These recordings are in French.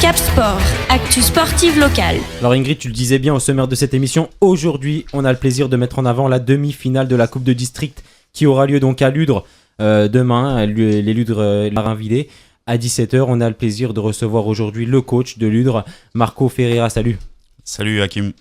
Cap Sport, actu sportive locale. Alors Ingrid, tu le disais bien au sommaire de cette émission, aujourd'hui on a le plaisir de mettre en avant la demi-finale de la Coupe de District qui aura lieu donc à Ludre demain, les Ludre Marinvillers. À 17h, on a le plaisir de recevoir aujourd'hui le coach de Ludre, Marco Ferreira. Salut. Salut Hakim.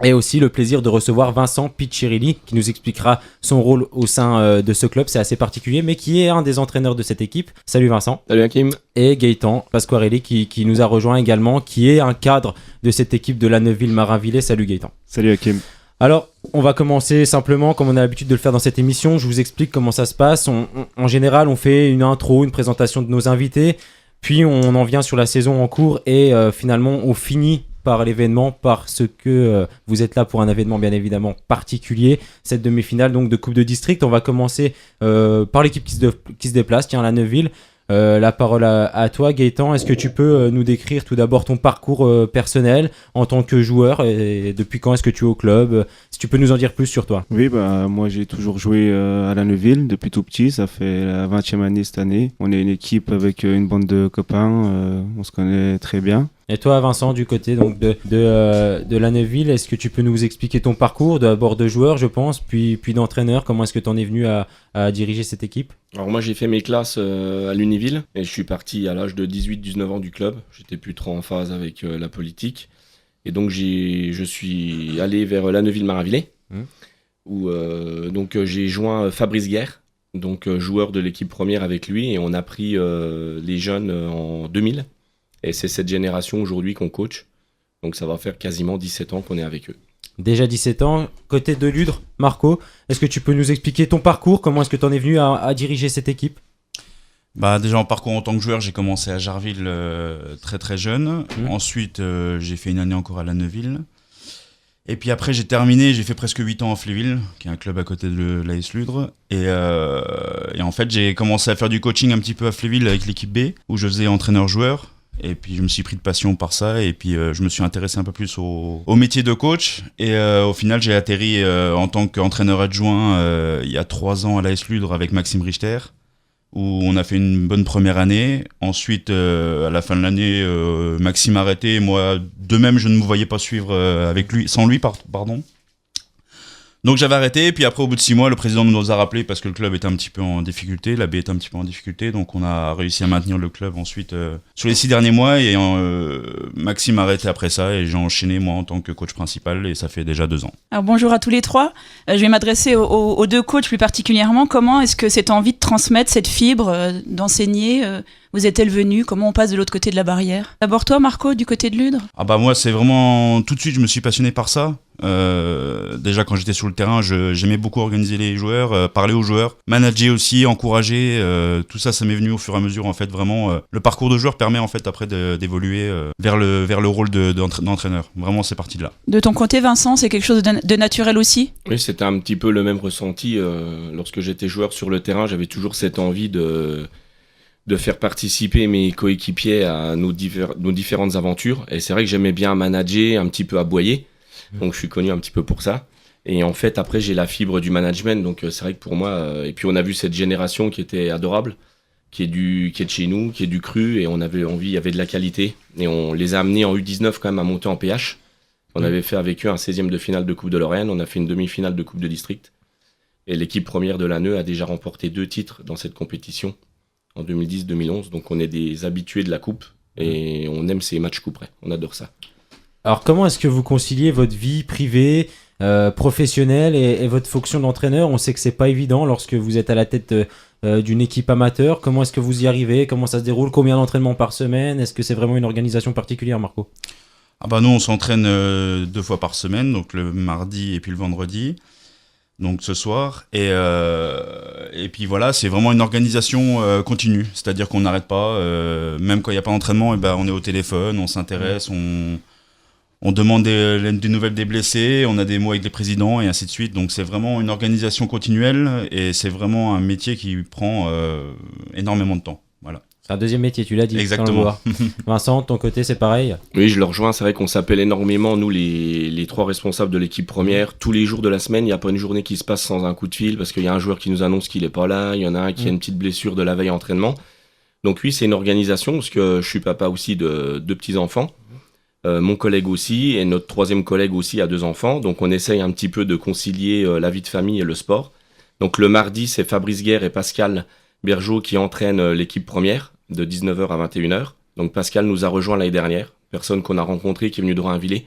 Et aussi le plaisir de recevoir Vincent Piccirilli qui nous expliquera son rôle au sein de ce club, c'est assez particulier, mais qui est un des entraîneurs de cette équipe. Salut Vincent. Salut Hakim. Et Gaëtan Pasquarelli qui nous a rejoint également, qui est un cadre de cette équipe de la Neuville-Marinvillers. Salut Gaëtan. Salut Hakim. Alors, on va commencer simplement, comme on a l'habitude de le faire dans cette émission. Je vous explique comment ça se passe. En général, on fait une intro, une présentation de nos invités, puis on en vient sur la saison en cours et finalement, on finit par l'événement parce que vous êtes là pour un événement bien évidemment particulier, cette demi-finale donc de Coupe de District. On va commencer par l'équipe qui se déplace, tiens, la Neuville. La parole à toi Gaëtan, est-ce que tu peux nous décrire tout d'abord ton parcours personnel en tant que joueur et depuis quand est-ce que tu es au club, si tu peux nous en dire plus sur toi. Oui, moi j'ai toujours joué à la Neuville depuis tout petit, ça fait la 20e année cette année. On est une équipe avec une bande de copains, on se connaît très bien. Et toi Vincent, du côté donc de la Neuville, est-ce que tu peux nous expliquer ton parcours, d'abord de joueur je pense, puis d'entraîneur, comment est-ce que tu en es venu à diriger cette équipe? Alors moi j'ai fait mes classes à l'Univille et je suis parti à l'âge de 18-19 ans du club, j'étais plus trop en phase avec la politique et donc je suis allé vers la Neuville-Marinvillers où j'ai joint Fabrice Guerre, donc joueur de l'équipe première avec lui et on a pris les jeunes en 2000. Et c'est cette génération aujourd'hui qu'on coach. Donc ça va faire quasiment 17 ans qu'on est avec eux. Déjà 17 ans. Côté de Ludre, Marco, est-ce que tu peux nous expliquer ton parcours? Comment est-ce que tu en es venu à diriger cette équipe? Déjà en parcours en tant que joueur, j'ai commencé à Jarville très très jeune. Ensuite, j'ai fait une année encore à la Neuville. Et puis après, j'ai terminé, j'ai fait presque 8 ans à Fléville, qui est un club à côté de l'AS Ludre. Et en fait, j'ai commencé à faire du coaching un petit peu à Fléville avec l'équipe B, où je faisais entraîneur-joueur. Et puis je me suis pris de passion par ça et puis je me suis intéressé un peu plus au métier de coach et au final j'ai atterri en tant qu'entraîneur adjoint il y a 3 ans à l'AS Ludre avec Maxime Richter où on a fait une bonne première année. Ensuite à la fin de l'année Maxime a arrêté et moi de même je ne me voyais pas suivre sans lui. Donc j'avais arrêté, et puis après au bout de 6 mois, le président nous a rappelé parce que le club était un petit peu en difficulté, la B était un petit peu en difficulté, donc on a réussi à maintenir le club ensuite sur les 6 derniers mois, et Maxime a arrêté après ça, et j'ai enchaîné moi en tant que coach principal, et ça fait déjà 2 ans. Alors bonjour à tous les trois, je vais m'adresser aux deux coachs plus particulièrement. Comment est-ce que cette envie de transmettre cette fibre, d'enseigner, vous est-elle venue? Comment on passe de l'autre côté de la barrière? D'abord toi Marco, du côté de Ludre. Moi c'est vraiment, tout de suite je me suis passionné par ça. Déjà quand j'étais sur le terrain, j'aimais beaucoup organiser les joueurs, parler aux joueurs, manager aussi, encourager, tout ça m'est venu au fur et à mesure en fait. Vraiment le parcours de joueur permet en fait après d'évoluer vers le rôle d'entraîneur. Vraiment c'est parti de là. De ton côté Vincent, c'est quelque chose de naturel aussi? Oui, c'était un petit peu le même ressenti lorsque j'étais joueur sur le terrain. J'avais toujours cette envie de faire participer mes coéquipiers à nos différentes aventures, et c'est vrai que j'aimais bien manager, un petit peu aboyer. Donc je suis connu un petit peu pour ça. Et en fait après j'ai la fibre du management, donc c'est vrai que pour moi et puis on a vu cette génération qui était adorable, qui est de chez nous, qui est du cru, et on avait envie, il y avait de la qualité, et on les a amenés en U19 quand même à monter en PH. On avait fait avec eux un 16e de finale de Coupe de Lorraine, on a fait une demi-finale de Coupe de District, et l'équipe première de la Neu a déjà remporté 2 titres dans cette compétition en 2010-2011, donc on est des habitués de la coupe et on aime ces matchs couperets, on adore ça. Alors comment est-ce que vous conciliez votre vie privée, professionnelle et votre fonction d'entraîneur? On sait que c'est pas évident lorsque vous êtes à la tête d'une équipe amateur. Comment est-ce que vous y arrivez? Comment ça se déroule? Combien d'entraînements par semaine? Est-ce que c'est vraiment une organisation particulière, Marco? Nous on s'entraîne 2 fois par semaine, donc le mardi et puis le vendredi. Donc ce soir, et puis voilà, c'est vraiment une organisation continue, c'est-à-dire qu'on n'arrête pas, même quand il n'y a pas d'entraînement, on est au téléphone, on s'intéresse, on demande des nouvelles des blessés, on a des mots avec les présidents et ainsi de suite, donc c'est vraiment une organisation continuelle et c'est vraiment un métier qui prend énormément de temps, voilà. C'est un deuxième métier, tu l'as dit. Exactement. Vincent, de ton côté, c'est pareil? Oui, je le rejoins. C'est vrai qu'on s'appelle énormément, nous, les 3 responsables de l'équipe première. Tous les jours de la semaine, il n'y a pas une journée qui se passe sans un coup de fil, parce qu'il y a un joueur qui nous annonce qu'il n'est pas là, il y en a un qui a une petite blessure de la veille entraînement. Donc oui, c'est une organisation parce que je suis papa aussi de 2 petits-enfants. Mon collègue aussi et notre 3e collègue aussi a 2 enfants. Donc on essaye un petit peu de concilier la vie de famille et le sport. Donc le mardi, c'est Fabrice Guerre et Pascal Bergeau qui entraînent l'équipe première de 19h à 21h. Donc Pascal nous a rejoint l'année dernière. Personne qu'on a rencontré qui est venu de Rainvillers.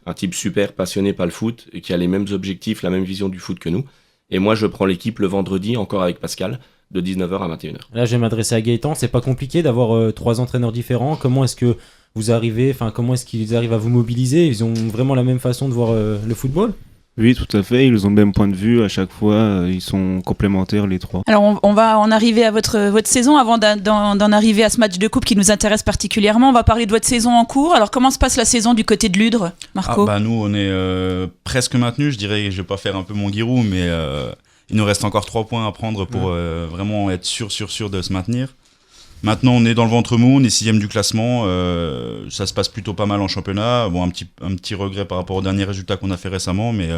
Un type super passionné par le foot et qui a les mêmes objectifs, la même vision du foot que nous. Et moi, je prends l'équipe le vendredi, encore avec Pascal, de 19h à 21h. Là, je vais m'adresser à Gaëtan. C'est pas compliqué d'avoir 3 entraîneurs différents. Comment est-ce que vous arrivez, comment est-ce qu'ils arrivent à vous mobiliser? Ils ont vraiment la même façon de voir le football? Oui, tout à fait. Ils ont le même point de vue à chaque fois. Ils sont complémentaires, les 3. Alors, on va en arriver à votre saison. Avant d'en arriver à ce match de coupe qui nous intéresse particulièrement, on va parler de votre saison en cours. Alors, comment se passe la saison du côté de Ludre, Marco? Nous, on est presque maintenus. Je dirais, je vais pas faire un peu mon guirou, mais il nous reste encore 3 points à prendre pour vraiment être sûr de se maintenir. Maintenant, on est dans le ventre mou, on est 6e du classement. Ça se passe plutôt pas mal en championnat. Bon, un petit regret par rapport aux derniers résultats qu'on a fait récemment, mais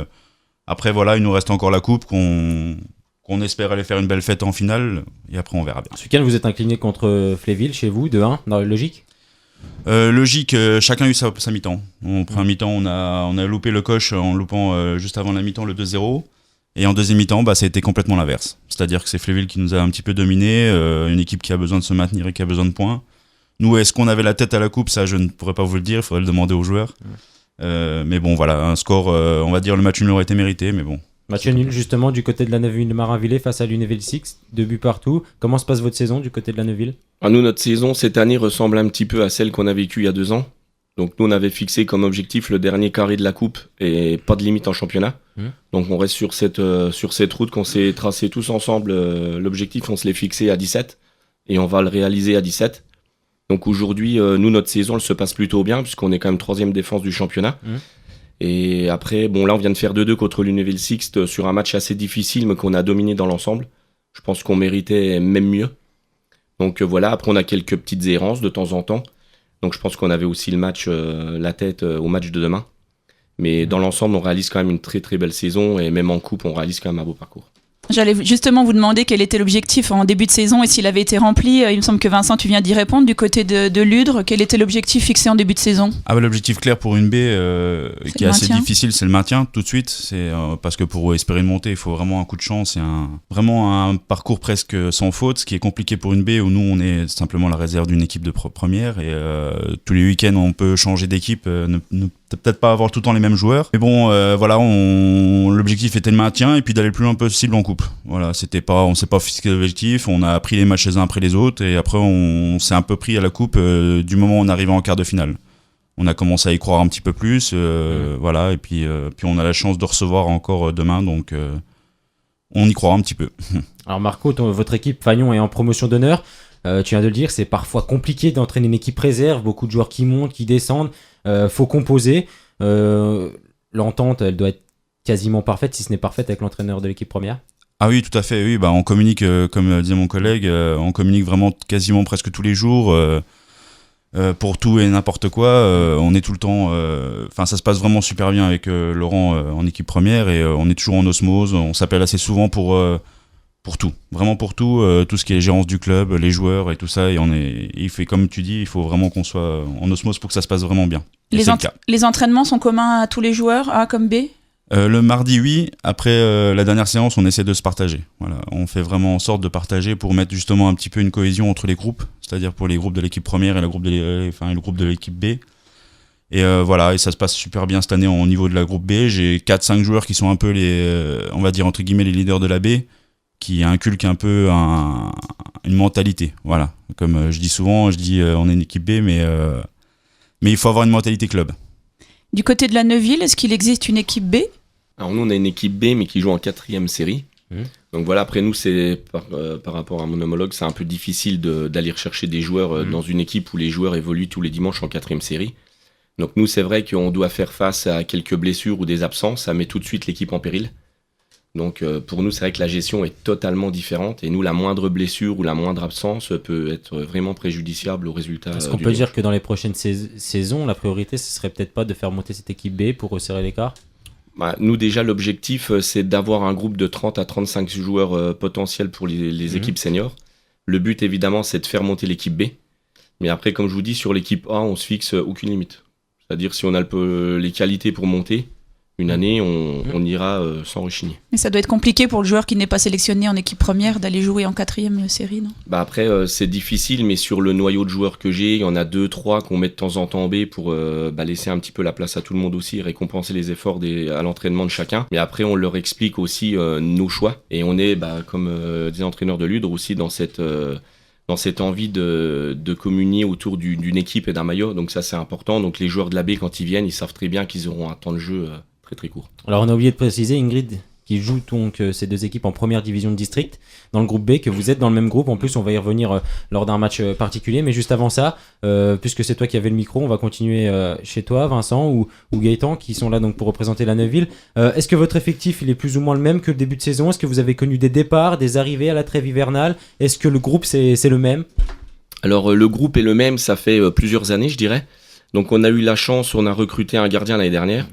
après, voilà, il nous reste encore la coupe qu'on espère aller faire une belle fête en finale, et après, on verra bien. Ce week-end, vous êtes incliné contre Fléville, chez vous, 2-1, dans la logique? Logique, chacun a eu sa mi-temps. En première mi-temps, on a loupé le coche en loupant juste avant la mi-temps le 2-0. Et en deuxième mi-temps, ça a été complètement l'inverse. C'est-à-dire que c'est Fléville qui nous a un petit peu dominé, une équipe qui a besoin de se maintenir et qui a besoin de points. Nous, est-ce qu'on avait la tête à la coupe? Ça, je ne pourrais pas vous le dire, il faudrait le demander aux joueurs. Mais bon, voilà, un score, on va dire le match nul aurait été mérité, mais bon. Match nul, justement, du côté de la Neuville de Marinvillers face à l'Univille 6, 2 buts partout. Comment se passe votre saison du côté de la Neuville? Nous, notre saison, cette année, ressemble un petit peu à celle qu'on a vécue il y a 2 ans. Donc nous, on avait fixé comme objectif le dernier carré de la coupe et pas de limite en championnat. Donc on reste sur cette route qu'on s'est tracée tous ensemble. L'objectif, on se l'est fixé à 17 et on va le réaliser à 17. Donc aujourd'hui, nous, notre saison, elle se passe plutôt bien puisqu'on est quand même 3e défense du championnat. Et après, là, on vient de faire 2-2 contre l'Univille Sixte sur un match assez difficile mais qu'on a dominé dans l'ensemble. Je pense qu'on méritait même mieux. Donc voilà, après on a quelques petites errances de temps en temps. Donc je pense qu'on avait aussi le match, la tête au match de demain. Mais dans l'ensemble, on réalise quand même une très très belle saison et même en coupe, on réalise quand même un beau parcours. J'allais justement vous demander quel était l'objectif en début de saison et s'il avait été rempli. Il me semble que Vincent, tu viens d'y répondre. Du côté de Ludre, quel était l'objectif fixé en début de saison? L'objectif clair pour une B qui est assez difficile, c'est le maintien tout de suite. C'est parce que pour espérer une montée, il faut vraiment un coup de chance. C'est vraiment un parcours presque sans faute, ce qui est compliqué pour une B où nous, on est simplement la réserve d'une équipe de première. Et tous les week-ends, on peut changer d'équipe, peut-être pas avoir tout le temps les mêmes joueurs. Mais bon, l'objectif était le maintien et puis d'aller le plus loin possible en coupe. Voilà, on s'est pas fixé l'objectif, on a pris les matchs les uns après les autres et après on s'est un peu pris à la coupe du moment où on arrivait en quart de finale. On a commencé à y croire un petit peu plus, voilà, et puis on a la chance de recevoir encore demain, donc on y croit un petit peu. Alors Marco, votre équipe Fagnon est en promotion d'honneur. Tu viens de le dire, c'est parfois compliqué d'entraîner une équipe réserve, beaucoup de joueurs qui montent, qui descendent, faut composer. L'entente, elle doit être quasiment parfaite, si ce n'est parfaite, avec l'entraîneur de l'équipe première. Ah oui, tout à fait, oui, on communique, comme disait mon collègue, on communique vraiment quasiment presque tous les jours, pour tout et n'importe quoi, on est tout le temps, ça se passe vraiment super bien avec Laurent en équipe première et on est toujours en osmose, on s'appelle assez souvent pour tout, vraiment pour tout ce qui est gérance du club, les joueurs et tout ça, et il fait comme tu dis, il faut vraiment qu'on soit en osmose pour que ça se passe vraiment bien. Les entraînements sont communs à tous les joueurs, A comme B? Le mardi, oui. Après la dernière séance, on essaie de se partager. Voilà, on fait vraiment en sorte de partager pour mettre justement un petit peu une cohésion entre les groupes, c'est-à-dire pour les groupes de l'équipe première et le groupe de l'équipe B. Et et ça se passe super bien cette année au niveau de la groupe B. J'ai 4-5 joueurs qui sont un peu on va dire entre guillemets les leaders de la B, qui inculquent un peu une mentalité. Voilà, comme je dis souvent, on est une équipe B, mais il faut avoir une mentalité club. Du côté de la Neuville, est-ce qu'il existe une équipe B? Alors nous, on a une équipe B, mais qui joue en 4e série. Donc voilà, après nous, c'est par rapport à mon homologue, c'est un peu difficile d'aller rechercher des joueurs dans une équipe où les joueurs évoluent tous les dimanches en 4e série. Donc nous, c'est vrai qu'on doit faire face à quelques blessures ou des absences, ça met tout de suite l'équipe en péril. Donc pour nous, c'est vrai que la gestion est totalement différente et nous, la moindre blessure ou la moindre absence peut être vraiment préjudiciable au résultat. Est-ce qu'on peut dire que dans les prochaines saisons, la priorité, ce serait peut-être pas de faire monter cette équipe B pour resserrer l'écart? Nous déjà, l'objectif, c'est d'avoir un groupe de 30 à 35 joueurs potentiels pour les équipes seniors. Le but, évidemment, c'est de faire monter l'équipe B. Mais après, comme je vous dis, sur l'équipe A, on se fixe aucune limite. C'est-à-dire, si on a les qualités pour monter, une année, on ira sans rechigner. Mais ça doit être compliqué pour le joueur qui n'est pas sélectionné en équipe première d'aller jouer en 4e série, non? Après, c'est difficile, mais sur le noyau de joueurs que j'ai, il y en a 2-3 qu'on met de temps en temps en B pour laisser un petit peu la place à tout le monde aussi, récompenser les efforts à l'entraînement de chacun. Mais après, on leur explique aussi nos choix. Et on est, comme des entraîneurs de Ludre, aussi dans cette envie de communier autour d'une équipe et d'un maillot. Donc ça, c'est important. Donc les joueurs de la B, quand ils viennent, ils savent très bien qu'ils auront un temps de jeu très très court. Alors on a oublié de préciser, Ingrid, qui joue donc ces deux équipes en première division de district dans le groupe B, que vous êtes dans le même groupe. En plus, on va y revenir lors d'un match particulier. Mais juste avant ça, puisque c'est toi qui avais le micro, on va continuer chez toi, Vincent ou Gaëtan, qui sont là donc pour représenter la Neuville. Est-ce que votre effectif il est plus ou moins le même que le début de saison? Est-ce que vous avez connu des départs, des arrivées à la trêve hivernale? Est-ce que le groupe c'est le même? Alors le groupe est le même, ça fait plusieurs années, je dirais. Donc on a eu la chance, on a recruté un gardien l'année dernière.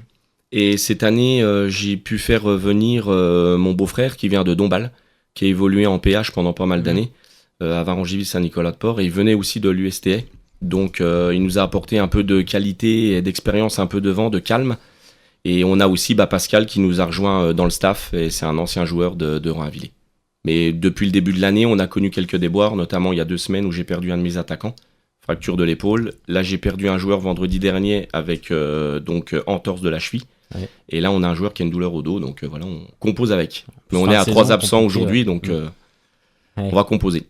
Et cette année, j'ai pu faire venir mon beau-frère qui vient de Dombasle, qui a évolué en PH pendant pas mal d'années, à Varangéville, Saint-Nicolas-de-Port, et il venait aussi de l'USTA. Donc il nous a apporté un peu de qualité et d'expérience, un peu de vent, de calme. Et on a aussi Pascal qui nous a rejoint dans le staff, et c'est un ancien joueur de Roinvillers. Mais depuis le début de l'année, on a connu quelques déboires, notamment il y a 2 semaines où j'ai perdu un de mes attaquants, fracture de l'épaule. Là, j'ai perdu un joueur vendredi dernier avec entorse de la cheville. Ouais. Et là, on a un joueur qui a une douleur au dos, donc voilà, on compose avec. Mais on est à 3 absents aujourd'hui, donc on va composer.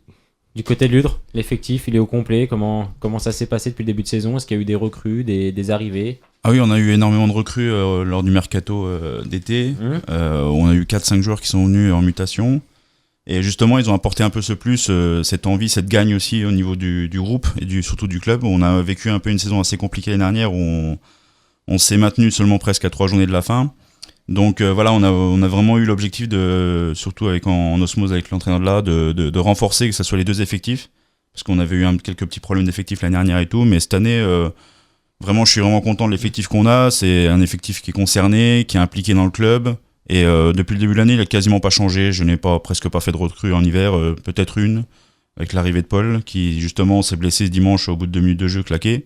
Du côté de Ludre, l'effectif, il est au complet. Comment ça s'est passé depuis le début de saison? Est-ce qu'il y a eu des recrues, des arrivées? Ah oui, on a eu énormément de recrues lors du mercato d'été. On a eu 4-5 joueurs qui sont venus en mutation. Et justement, ils ont apporté un peu ce plus, cette envie, cette gagne aussi au niveau du groupe et surtout du club. On a vécu un peu une saison assez compliquée l'année dernière où on s'est maintenu seulement presque à 3 journées de la fin. Donc voilà, on a vraiment eu l'objectif surtout en osmose avec l'entraîneur de là, de renforcer, que ce soit les 2 effectifs. Parce qu'on avait eu quelques petits problèmes d'effectifs l'année dernière et tout. Mais cette année, vraiment, je suis vraiment content de l'effectif qu'on a. C'est un effectif qui est concerné, qui est impliqué dans le club. Et depuis le début de l'année, il a quasiment pas changé. Je n'ai presque pas fait de recrue en hiver, peut-être une, avec l'arrivée de Paul, qui justement s'est blessé ce dimanche au bout de 2 minutes de jeu claqué.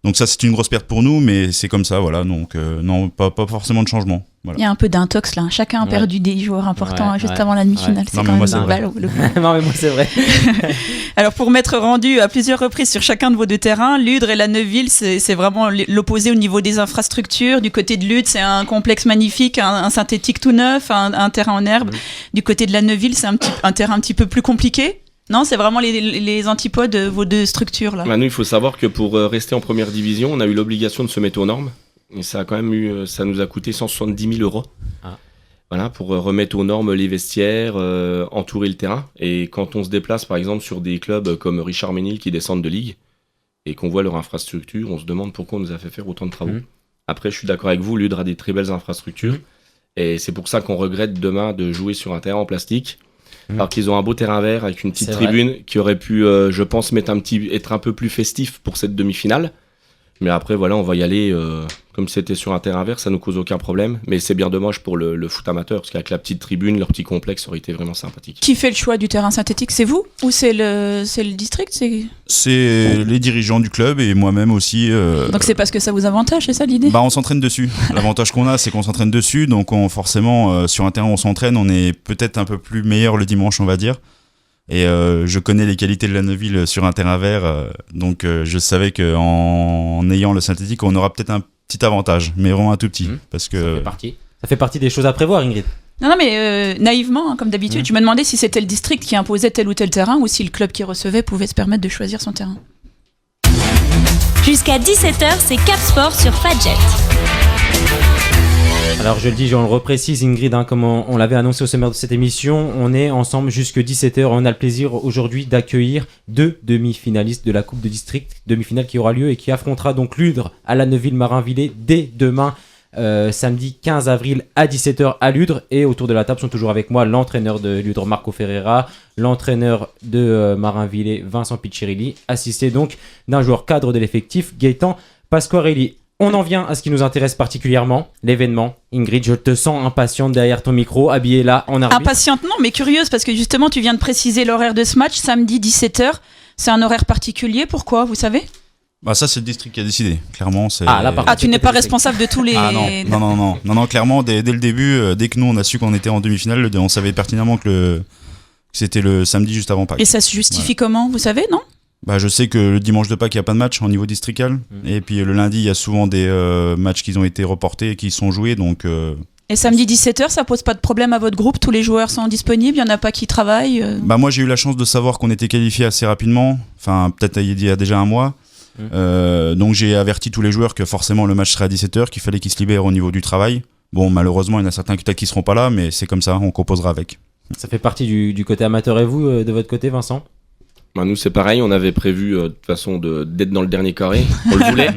Donc ça, c'est une grosse perte pour nous, mais c'est comme ça, voilà. Donc non, pas forcément de changement. Voilà. Il y a un peu d'intox là. Chacun a perdu des joueurs importants juste avant la demi-finale. C'est non, quand mais même moi, Non, mais moi, c'est vrai. Alors, pour m'être rendu à plusieurs reprises sur chacun de vos 2 terrains, Ludre et la Neuville, c'est vraiment l'opposé au niveau des infrastructures. Du côté de Ludre, c'est un complexe magnifique, un synthétique tout neuf, un terrain en herbe. Du côté de la Neuville, c'est un terrain un petit peu plus compliqué. Non, c'est vraiment les antipodes de vos 2 structures là. Nous, il faut savoir que pour rester en première division, on a eu l'obligation de se mettre aux normes. Et ça nous a coûté 170 000 €. Voilà, pour remettre aux normes les vestiaires, entourer le terrain. Et quand on se déplace, par exemple, sur des clubs comme Richard Ménil qui descendent de ligue et qu'on voit leur infrastructure, on se demande pourquoi on nous a fait faire autant de travaux. Après, je suis d'accord avec vous, Ludre a des très belles infrastructures. Et c'est pour ça qu'on regrette demain de jouer sur un terrain en plastique. Alors qu'ils ont un beau terrain vert avec une petite tribune qui aurait pu, je pense, être un peu plus festif pour cette demi-finale. Mais après, voilà, on va y aller comme c'était sur un terrain vert, ça nous cause aucun problème. Mais c'est bien dommage pour le foot amateur, parce qu'avec la petite tribune, leur petit complexe aurait été vraiment sympathique. Qui fait le choix du terrain synthétique? C'est vous ou c'est le district? C'est les dirigeants du club et moi-même aussi. Donc c'est parce que ça vous avantage, c'est ça l'idée? On s'entraîne dessus. L'avantage qu'on a, c'est qu'on s'entraîne dessus. Donc forcément, sur un terrain où on s'entraîne, on est peut-être un peu plus meilleur le dimanche, on va dire. Et je connais les qualités de la Neuville sur un terrain vert, donc je savais qu'en ayant le synthétique, on aura peut-être un petit avantage, mais vraiment un tout petit. Parce que ça fait partie des choses à prévoir, Ingrid. Non, mais naïvement, comme d'habitude, je me demandais si c'était le district qui imposait tel ou tel terrain ou si le club qui recevait pouvait se permettre de choisir son terrain. Jusqu'à 17h, c'est Cap Sport sur Fadjet. Alors je le dis, on le reprécise, Ingrid, comme on l'avait annoncé au sommaire de cette émission, on est ensemble jusque 17h. On a le plaisir aujourd'hui d'accueillir 2 demi-finalistes de la Coupe de District, demi-finale qui aura lieu et qui affrontera donc Ludre à la Neuville-Marinvillers dès demain, samedi 15 avril à 17h à Ludre. Et autour de la table sont toujours avec moi l'entraîneur de Ludre, Marco Ferreira, l'entraîneur de Marinvillers, Vincent Piccirilli, assisté donc d'un joueur cadre de l'effectif, Gaëtan Pasquarelli. On en vient à ce qui nous intéresse particulièrement, l'événement. Ingrid, je te sens impatiente derrière ton micro, habillée là en arbitre. Impatiente, non, mais curieuse, parce que justement, tu viens de préciser l'horaire de ce match, samedi 17h. C'est un horaire particulier, pourquoi, vous savez ? Bah ça c'est le district qui a décidé, clairement. C'est... Ah, là, par Ah, tu n'es pas responsable de tous les... Ah non, clairement, dès le début, dès que nous on a su qu'on était en demi-finale, on savait pertinemment que c'était le samedi juste avant Pâques. Et ça se justifie comment, vous savez, non ? Bah, je sais que le dimanche de Pâques, il n'y a pas de match au niveau districal. Et puis le lundi, il y a souvent des matchs qui ont été reportés et qui sont joués. Donc, Et samedi 17h, ça pose pas de problème à votre groupe ? Tous les joueurs sont disponibles, il n'y en a pas qui travaillent Bah, moi, j'ai eu la chance de savoir qu'on était qualifié assez rapidement. Enfin, peut-être il y a déjà un mois. Donc j'ai averti tous les joueurs que forcément le match serait à 17h, qu'il fallait qu'ils se libèrent au niveau du travail. Bon, malheureusement, il y en a certains peut-être qui seront pas là, mais c'est comme ça, on composera avec. Ça fait partie du côté amateur. Et vous, de votre côté, Vincent ? Bah, nous, c'est pareil, on avait prévu de toute façon d'être dans le dernier carré. On le voulait.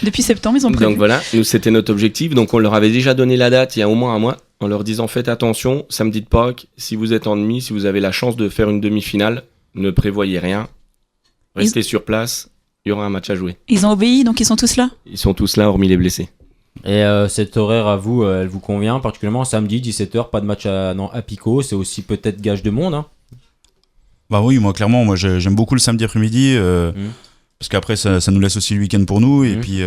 Depuis septembre, ils ont prévu. Donc voilà, nous, c'était notre objectif. Donc on leur avait déjà donné la date il y a au moins un mois, en leur disant faites attention, samedi de Pâques, si vous êtes en demi, si vous avez la chance de faire une demi-finale, ne prévoyez rien. Restez sur place, il y aura un match à jouer. Ils ont obéi, donc ils sont tous là ? Ils sont tous là, hormis les blessés. Et cet horaire à vous, elle vous convient particulièrement samedi 17h, pas de match à Pico, c'est aussi peut-être gage de monde. Hein. Bah oui, moi clairement, j'aime beaucoup le samedi après-midi parce qu'après ça nous laisse aussi le week-end pour nous. Et puis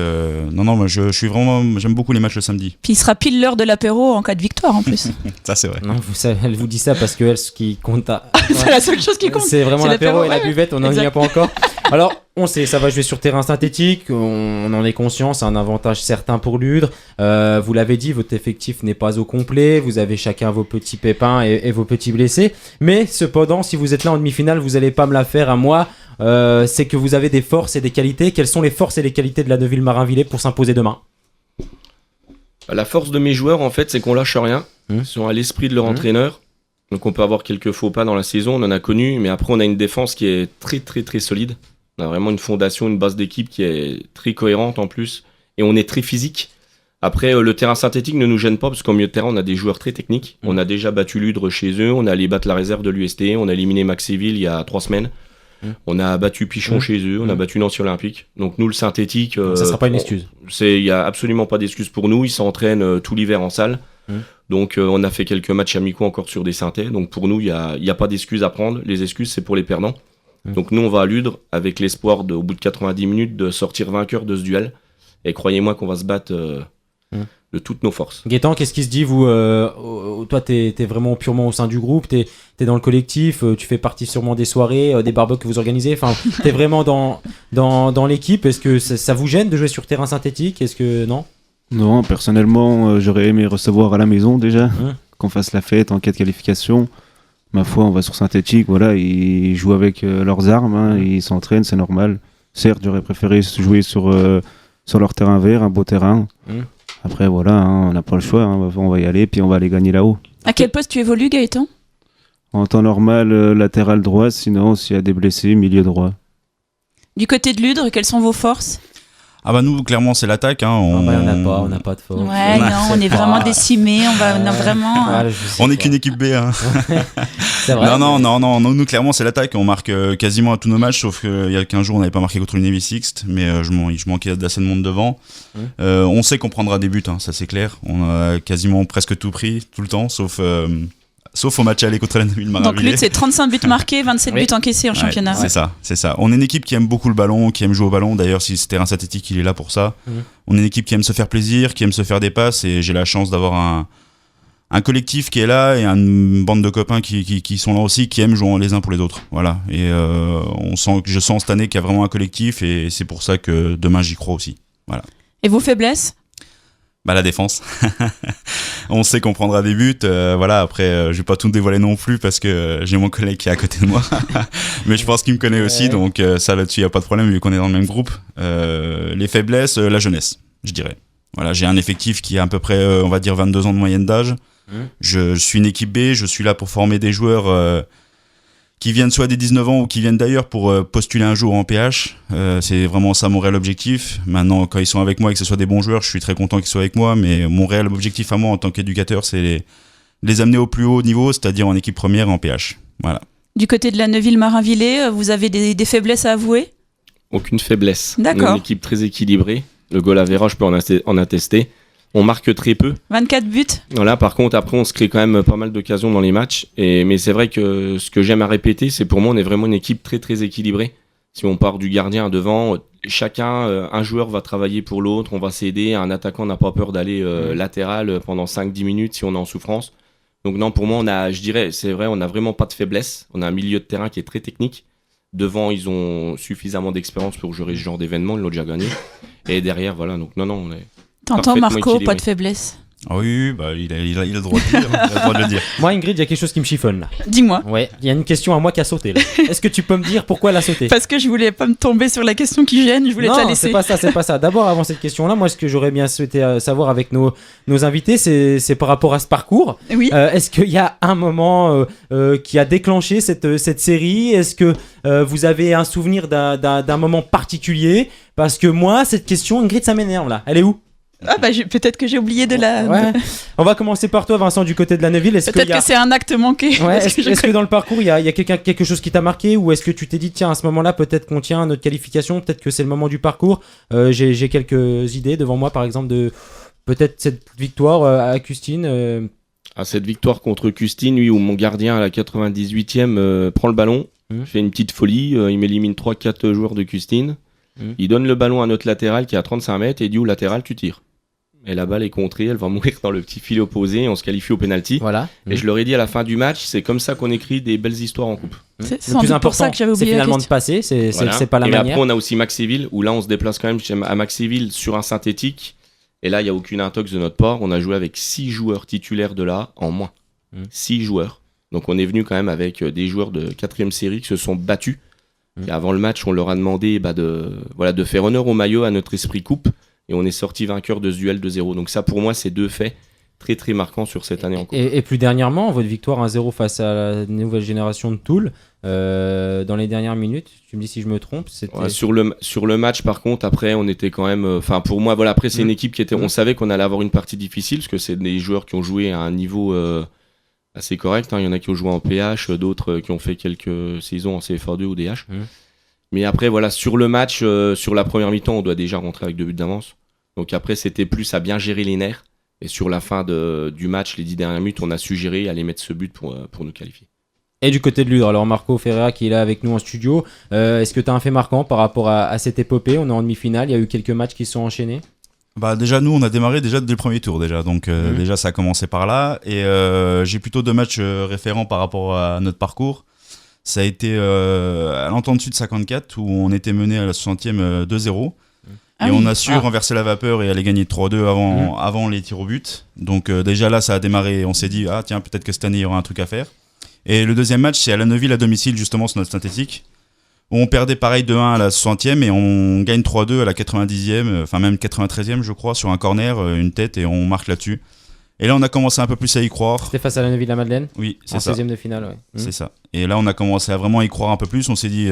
moi j'aime beaucoup les matchs le samedi. Puis il sera pile l'heure de l'apéro en cas de victoire en plus. Ça c'est vrai. Non, elle vous dit ça parce que elle, ce qui compte, C'est la seule chose qui compte. c'est vraiment l'apéro et la ouais. buvette, on n'en y a Exact. pas encore. Alors, on sait, ça va jouer sur terrain synthétique, on en est conscient, c'est un avantage certain pour Ludre. Vous l'avez dit, votre effectif n'est pas au complet, vous avez chacun vos petits pépins et vos petits blessés. Mais cependant, si vous êtes là en demi-finale, vous n'allez pas me la faire à moi. C'est que vous avez des forces et des qualités. Quelles sont les forces et les qualités de la Neuville-Marinvillers pour s'imposer demain ? La force de mes joueurs, en fait, c'est qu'on lâche rien. Ils sont à l'esprit de leur entraîneur. Donc on peut avoir quelques faux pas dans la saison, on en a connu, mais après on a une défense qui est très très très solide. On a vraiment une fondation, une base d'équipe qui est très cohérente en plus. Et on est très physique. Après, le terrain synthétique ne nous gêne pas, parce qu'au milieu de terrain, on a des joueurs très techniques. On a déjà battu Ludre chez eux, on a allé battre la réserve de l'UST, on a éliminé Maxéville il y a 3 semaines. On a battu Pichon chez eux, on a battu Nancy Olympique. Donc nous, le synthétique... ça sera pas une excuse. Il n'y a absolument pas d'excuse pour nous, ils s'entraînent tout l'hiver en salle. Donc on a fait quelques matchs amicaux encore sur des synthés. Donc pour nous, il n'y a pas d'excuses à prendre. Les excuses, c'est pour les perdants. Donc nous, on va à Ludre avec l'espoir, au bout de 90 minutes, de sortir vainqueur de ce duel. Et croyez-moi qu'on va se battre de toutes nos forces. Gaëtan, qu'est-ce qui se dit, vous toi, t'es vraiment purement au sein du groupe, t'es dans le collectif, tu fais partie sûrement des soirées, des barbecues que vous organisez, enfin, t'es vraiment dans l'équipe. Est-ce que ça vous gêne de jouer sur terrain synthétique ? Est-ce que non ? Non, personnellement, j'aurais aimé recevoir à la maison déjà, qu'on fasse la fête en cas de qualification. Ma foi, on va sur synthétique, voilà, ils jouent avec leurs armes, ils s'entraînent, c'est normal. Certes, j'aurais préféré jouer sur leur terrain vert, un beau terrain. Après, voilà, on n'a pas le choix, on va y aller, puis on va aller gagner là-haut. À quel poste tu évolues, Gaëtan ? En temps normal, latéral droit, sinon, s'il y a des blessés, milieu droit. Du côté de Ludre, quelles sont vos forces ? Ah bah nous, clairement, c'est l'attaque. On n'a pas de force. Ouais, non, on est vraiment décimés, on a vraiment... On n'est qu'une équipe B. Hein. C'est vrai. Non, nous, clairement, c'est l'attaque. On marque quasiment à tous nos matchs, sauf qu'il y a 15 jours, on n'avait pas marqué contre le Navy Sixth, mais je manquais d'assez de monde devant. On sait qu'on prendra des buts, ça c'est clair. On a quasiment presque tout pris, tout le temps, sauf au match aller contre la Neuville-Marinvillers. Donc Ludre, c'est 35 buts marqués, 27 buts encaissés en championnat. C'est ça. On est une équipe qui aime beaucoup le ballon, qui aime jouer au ballon. D'ailleurs, si ce terrain synthétique, il est là pour ça. On est une équipe qui aime se faire plaisir, qui aime se faire des passes, et j'ai la chance d'avoir un collectif qui est là et une bande de copains qui sont là aussi, qui aiment jouer les uns pour les autres. Voilà. Et je sens cette année qu'il y a vraiment un collectif, et c'est pour ça que demain j'y crois aussi. Voilà. Et vos faiblesses ? La défense. On sait qu'on prendra des buts. Voilà, après, je vais pas tout dévoiler non plus parce que j'ai mon collègue qui est à côté de moi. Mais je pense qu'il me connaît aussi, donc ça là-dessus, il n'y a pas de problème vu qu'on est dans le même groupe. Les faiblesses, la jeunesse, je dirais. Voilà, j'ai un effectif qui a à peu près, on va dire, 22 ans de moyenne d'âge. Je suis une équipe B, je suis là pour former des joueurs qui viennent soit des 19 ans ou qui viennent d'ailleurs pour postuler un jour en PH. C'est vraiment ça mon réel objectif. Maintenant, quand ils sont avec moi et que ce soit des bons joueurs, je suis très content qu'ils soient avec moi, mais mon réel objectif à moi en tant qu'éducateur, c'est les amener au plus haut niveau, c'est-à-dire en équipe première et en PH. Voilà. Du côté de la Neuville-Marinvillers, vous avez des faiblesses à avouer ? Aucune faiblesse. D'accord. On est une équipe très équilibrée. Le goal average, je peux en attester. On marque très peu. 24 buts. Voilà, par contre, après, on se crée quand même pas mal d'occasions dans les matchs. Mais c'est vrai que ce que j'aime à répéter, c'est pour moi, on est vraiment une équipe très, très équilibrée. Si on part du gardien devant, un joueur va travailler pour l'autre, on va s'aider. Un attaquant n'a pas peur d'aller latéral pendant 5-10 minutes si on est en souffrance. Donc non, pour moi, je dirais, c'est vrai, on n'a vraiment pas de faiblesse. On a un milieu de terrain qui est très technique. Devant, ils ont suffisamment d'expérience pour gérer ce genre d'événement, ils l'ont déjà gagné. Et derrière, voilà, donc non, on est... T'entends Marco, équilibré. pas de faiblesse. Ah oui, bah, il a le droit de dire. Il a le droit de le dire. Moi, Ingrid, il y a quelque chose qui me chiffonne là. Dis-moi. Ouais, il y a une question à moi qui a sauté là. Est-ce que tu peux me dire pourquoi elle a sauté? Parce que je voulais pas me tomber sur la question qui gêne, je voulais te la Non, laisser. c'est pas ça. D'abord, avant cette question-là, moi, ce que j'aurais bien souhaité savoir avec nos invités, c'est par rapport à ce parcours. Oui. Est-ce qu'il y a un moment qui a déclenché cette série? Est-ce que vous avez un souvenir d'un moment particulier? Parce que moi, cette question, Ingrid, ça m'énerve là. Elle est où? Ah bah peut-être que j'ai oublié de la... Ouais. On va commencer par toi, Vincent, du côté de la Neuville. Peut-être que c'est un acte manqué. Ouais, est-ce que dans le parcours, il y a quelque chose qui t'a marqué, ou est-ce que tu t'es dit, tiens, à ce moment-là, peut-être qu'on tient notre qualification, peut-être que c'est le moment du parcours. J'ai quelques idées devant moi, par exemple, de peut-être cette victoire à Custine. À cette victoire contre Custine, où mon gardien à la 98e prend le ballon, fait une petite folie, il m'élimine 3-4 joueurs de Custine, il donne le ballon à notre latéral qui est à 35 mètres et il dit, latéral, tu tires. Et la balle est contrée, elle va mourir dans le petit filet opposé et on se qualifie au penalty. Voilà. Et je leur ai dit à la fin du match, c'est comme ça qu'on écrit des belles histoires en coupe. C'est Le plus important, pour ça que j'avais c'est oublié finalement de passer, c'est pas la et manière. après, on a aussi Maxéville, où là, on se déplace quand même à Maxéville sur un synthétique. Et là, il n'y a aucune intox de notre part. On a joué avec 6 joueurs titulaires de là en moins. 6 joueurs. Donc, on est venu quand même avec des joueurs de 4e série qui se sont battus. Et avant le match, on leur a demandé de faire honneur au maillot, à notre esprit coupe. Et on est sorti vainqueur de ce duel de 0. Donc ça, pour moi, c'est 2 faits très très marquants sur cette année en coupe. Et plus dernièrement, votre victoire 1-0 face à la nouvelle génération de Toul, dans les dernières minutes, tu me dis si je me trompe, c'était... Ouais, sur le match, par contre, après, on était quand même... pour moi, voilà, après, c'est une équipe qui était... On savait qu'on allait avoir une partie difficile, parce que c'est des joueurs qui ont joué à un niveau assez correct. Il y en a qui ont joué en PH, d'autres qui ont fait quelques saisons en CFA2 ou DH. Mais après, voilà, sur le match, sur la première mi-temps, on doit déjà rentrer avec 2 buts d'avance. Donc après, c'était plus à bien gérer les nerfs. Et sur la fin du match, les 10 dernières minutes, on a su gérer, aller mettre ce but pour nous qualifier. Et du côté de Ludre, alors Marco Ferreira qui est là avec nous en studio, est-ce que tu as un fait marquant par rapport à cette épopée? On est en demi-finale, il y a eu quelques matchs qui se sont enchaînés. Bah déjà, nous, on a démarré déjà dès le premier tour déjà. Donc déjà, ça a commencé par là. Et j'ai plutôt 2 matchs référents par rapport à notre parcours. Ça a été à l'Entente Sud 54 où on était mené à la 60e 2-0. Et on a su renverser la vapeur et aller gagner 3-2 avant les tirs au but. Donc déjà là, ça a démarré. On s'est dit, tiens, peut-être que cette année, il y aura un truc à faire. Et le deuxième match, c'est à la Neuville à domicile, justement, sur notre synthétique. Où on perdait pareil 2-1 à la 60e et on gagne 3-2 à la 90e, enfin même 93e, je crois, sur un corner, une tête, et on marque là-dessus. Et là, on a commencé un peu plus à y croire. C'était face à la Neuville-la-Madeleine? Oui, c'est ça. En 16e de finale, ouais. C'est ça. Et là, on a commencé à vraiment y croire un peu plus. On s'est dit,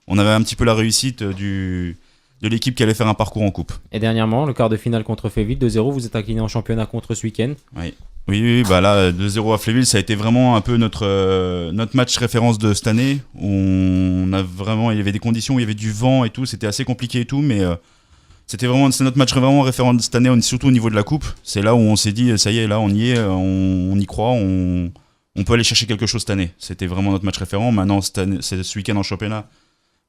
on avait un petit peu la réussite de l'équipe qui allait faire un parcours en coupe. Et dernièrement, le quart de finale contre Fléville, 2-0, vous êtes incliné en championnat contre ce week-end. Oui, bah là, 2-0 à Fléville, ça a été vraiment un peu notre match référence de cette année. Où il y avait des conditions où il y avait du vent et tout, c'était assez compliqué et tout, mais c'est notre match vraiment référent de cette année, surtout au niveau de la coupe. C'est là où on s'est dit, ça y est, là, on y est, on y croit, on peut aller chercher quelque chose cette année. C'était vraiment notre match référent. Maintenant, c'est ce week-end en championnat.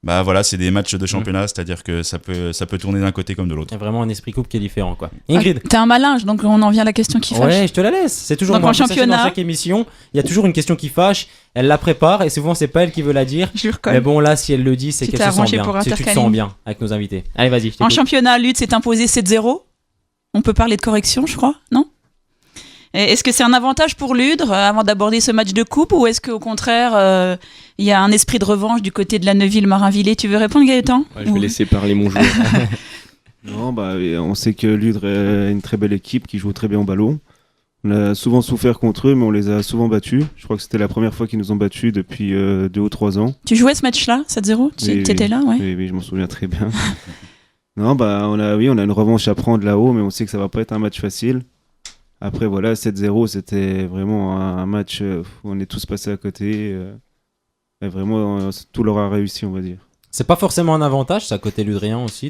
Bah voilà, c'est des matchs de championnat, c'est-à-dire que ça peut tourner d'un côté comme de l'autre. Il y a vraiment un esprit coupe qui est différent, quoi. Ingrid. T'es un malin, donc on en vient à la question qui fâche. Ouais, je te la laisse. C'est toujours donc moi. En championnat. Dans chaque émission, il y a toujours une question qui fâche. Elle la prépare et souvent c'est pas elle qui veut la dire. Je reconnais. Mais bon, là, si elle le dit, c'est qu'elle se sent bien. C'est que tu te sens bien avec nos invités. Allez, vas-y. En championnat, Lutte s'est imposé 7-0. On peut parler de correction, je crois, non? Est-ce que c'est un avantage pour Ludre avant d'aborder ce match de coupe, ou est-ce qu'au contraire, il y a un esprit de revanche du côté de la Neuville-Marinvillers? Tu veux répondre, Gaëtan? Je vais laisser parler mon joueur. Non, on sait que Ludre est une très belle équipe qui joue très bien au ballon. On a souvent souffert contre eux, mais on les a souvent battus. Je crois que c'était la première fois qu'ils nous ont battus depuis 2 ou 3 ans. Tu jouais ce match-là, 7-0? Tu étais là, ouais. Oui, je m'en souviens très bien. Non, on a une revanche à prendre là-haut, mais on sait que ça va pas être un match facile. Après, voilà, 7-0, c'était vraiment un match où on est tous passés à côté. Et vraiment, tout leur a réussi, on va dire. C'est pas forcément un avantage, ça, côté ludrien aussi.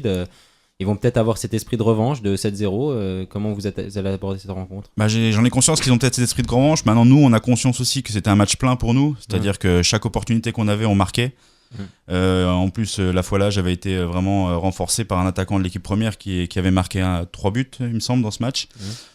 Il Ils vont peut-être avoir cet esprit de revanche de 7-0. Comment vous allez aborder cette rencontre ? J'en ai conscience qu'ils ont peut-être cet esprit de revanche. Maintenant, nous, on a conscience aussi que c'était un match plein pour nous. C'est-à-dire que chaque opportunité qu'on avait, on marquait. En plus, la fois là, j'avais été vraiment renforcé par un attaquant de l'équipe première qui avait marqué 3 buts, il me semble, dans ce match.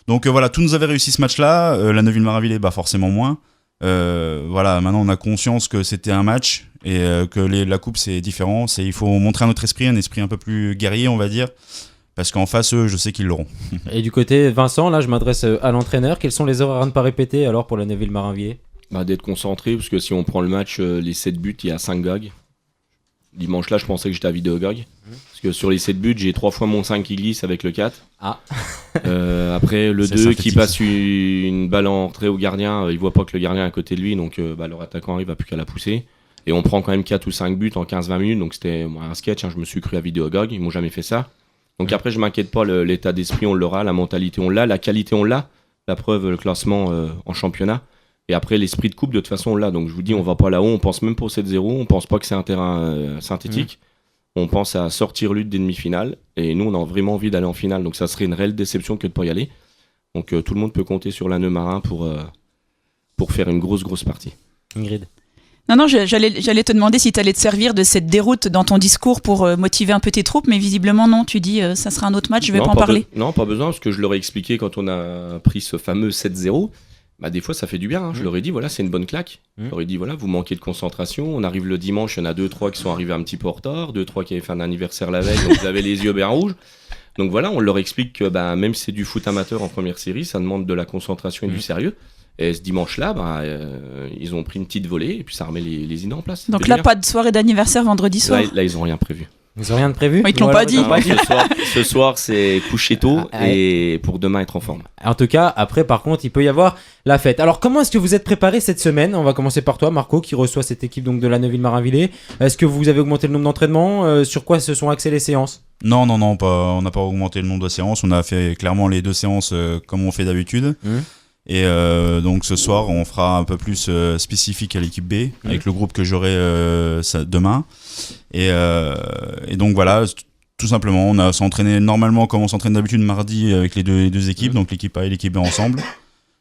Donc voilà, tout nous avait réussi ce match-là. La Neuville-Marinvillers, forcément moins. Voilà, maintenant on a conscience que c'était un match et que la coupe c'est différent. Il faut montrer un autre esprit, un esprit un peu plus guerrier, on va dire. Parce qu'en face, eux, je sais qu'ils l'auront. Et du côté Vincent, là je m'adresse à l'entraîneur. Quelles sont les erreurs à ne pas répéter alors pour la Neuville-Marinvillers ? D'être concentré, parce que si on prend le match, les 7 buts, il y a 5 gags. Dimanche là, je pensais que j'étais à vidéo gag. Parce que sur les 7 buts, j'ai 3 fois mon 5 qui glisse avec le 4. Après, le 2 qui passe une balle en entrée au gardien, il voit pas que le gardien est à côté de lui, donc leur attaquant arrive, a plus qu'à la pousser. Et on prend quand même 4 ou 5 buts en 15-20 minutes, donc c'était un sketch, je me suis cru à vidéo gag, ils m'ont jamais fait ça. Donc après, je m'inquiète pas, l'état d'esprit on l'aura, la mentalité on l'a, la qualité on l'a, la preuve, le classement en championnat. Et après, l'esprit de coupe, de toute façon, on l'a. Donc je vous dis, on va pas là-haut, on pense même pas au 7-0, on pense pas que c'est un terrain synthétique. On pense à sortir lutte des demi-finales. Et nous, on a vraiment envie d'aller en finale. Donc ça serait une réelle déception que de pas y aller. Donc tout le monde peut compter sur la Neumarin pour faire une grosse partie. Ingrid. Non, j'allais te demander si tu allais te servir de cette déroute dans ton discours pour motiver un peu tes troupes, mais visiblement non, tu dis ça sera un autre match, je vais pas en parler. Non, pas besoin, parce que je leur ai expliqué quand on a pris ce fameux 7-0. Des fois ça fait du bien, Je leur ai dit voilà, c'est une bonne claque. Je leur ai dit voilà, vous manquez de concentration, on arrive le dimanche, il y en a 2-3 qui sont arrivés un petit peu en retard, 2-3 qui avaient fait un anniversaire la veille, donc vous avez les yeux bien rouges. Donc voilà, on leur explique que même si c'est du foot amateur en première série, ça demande de la concentration et du sérieux. Et ce dimanche-là, ils ont pris une petite volée et puis ça remet les idées en place. Donc là, pas de soirée d'anniversaire vendredi soir. Là, ils ont rien prévu. Ils ont rien de prévu ? Ils te l'ont pas dit. Ce soir, c'est coucher tôt et pour demain être en forme. En tout cas, après, par contre, il peut y avoir la fête. Alors, comment est-ce que vous êtes préparé cette semaine ? On va commencer par toi, Marco, qui reçoit cette équipe donc de la Neuville-Marinvillers. Est-ce que vous avez augmenté le nombre d'entraînements ? Sur quoi se sont axées les séances ? Non, on n'a pas augmenté le nombre de séances. On a fait clairement les 2 séances comme on fait d'habitude. Et donc ce soir, on fera un peu plus spécifique à l'équipe B, avec le groupe que j'aurai demain. Et donc voilà, tout simplement, on a s'entraîné normalement comme on s'entraîne d'habitude mardi avec les deux équipes, donc l'équipe A et l'équipe B ensemble.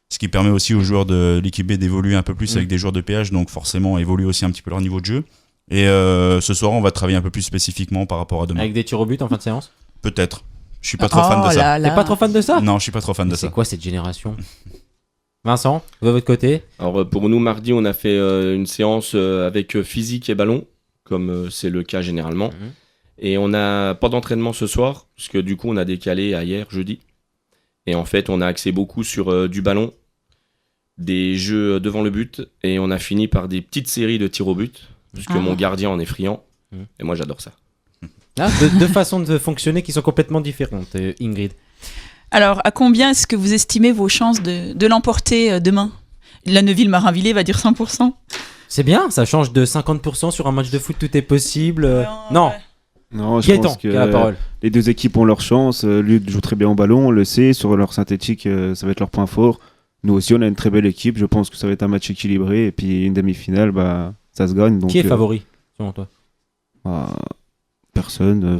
Ce qui permet aussi aux joueurs de l'équipe B d'évoluer un peu plus avec des joueurs de PH, donc forcément évoluer aussi un petit peu leur niveau de jeu. Et ce soir, on va travailler un peu plus spécifiquement par rapport à demain. Avec des tirs au but en fin de séance ? Peut-être. Je suis pas trop fan de ça. T'es pas trop fan de ça ? Non, je suis pas trop fan de ça. C'est quoi cette génération ? Vincent, de votre côté ? Alors pour nous, mardi, on a fait une séance avec physique et ballon, comme c'est le cas généralement. Et on n'a pas d'entraînement ce soir, parce que du coup, on a décalé à hier, jeudi. Et en fait, on a axé beaucoup sur du ballon, des jeux devant le but, et on a fini par des petites séries de tirs au but, parce que mon gardien en est friand, et moi j'adore ça. Deux façons de fonctionner qui sont complètement différentes, Ingrid. Alors, à combien est-ce que vous estimez vos chances de l'emporter demain ? La Neuville-Marinvillers va dire 100%. C'est bien, ça change de 50% sur un match de foot, tout est possible. Non. Non, je Gaëtan, pense que la parole. Les 2 équipes ont leur chance. Lude joue très bien au ballon, on le sait. Sur leur synthétique, ça va être leur point fort. Nous aussi, on a une très belle équipe. Je pense que ça va être un match équilibré. Et puis une demi-finale, ça se gagne. Donc, qui est favori, selon toi ? Personne.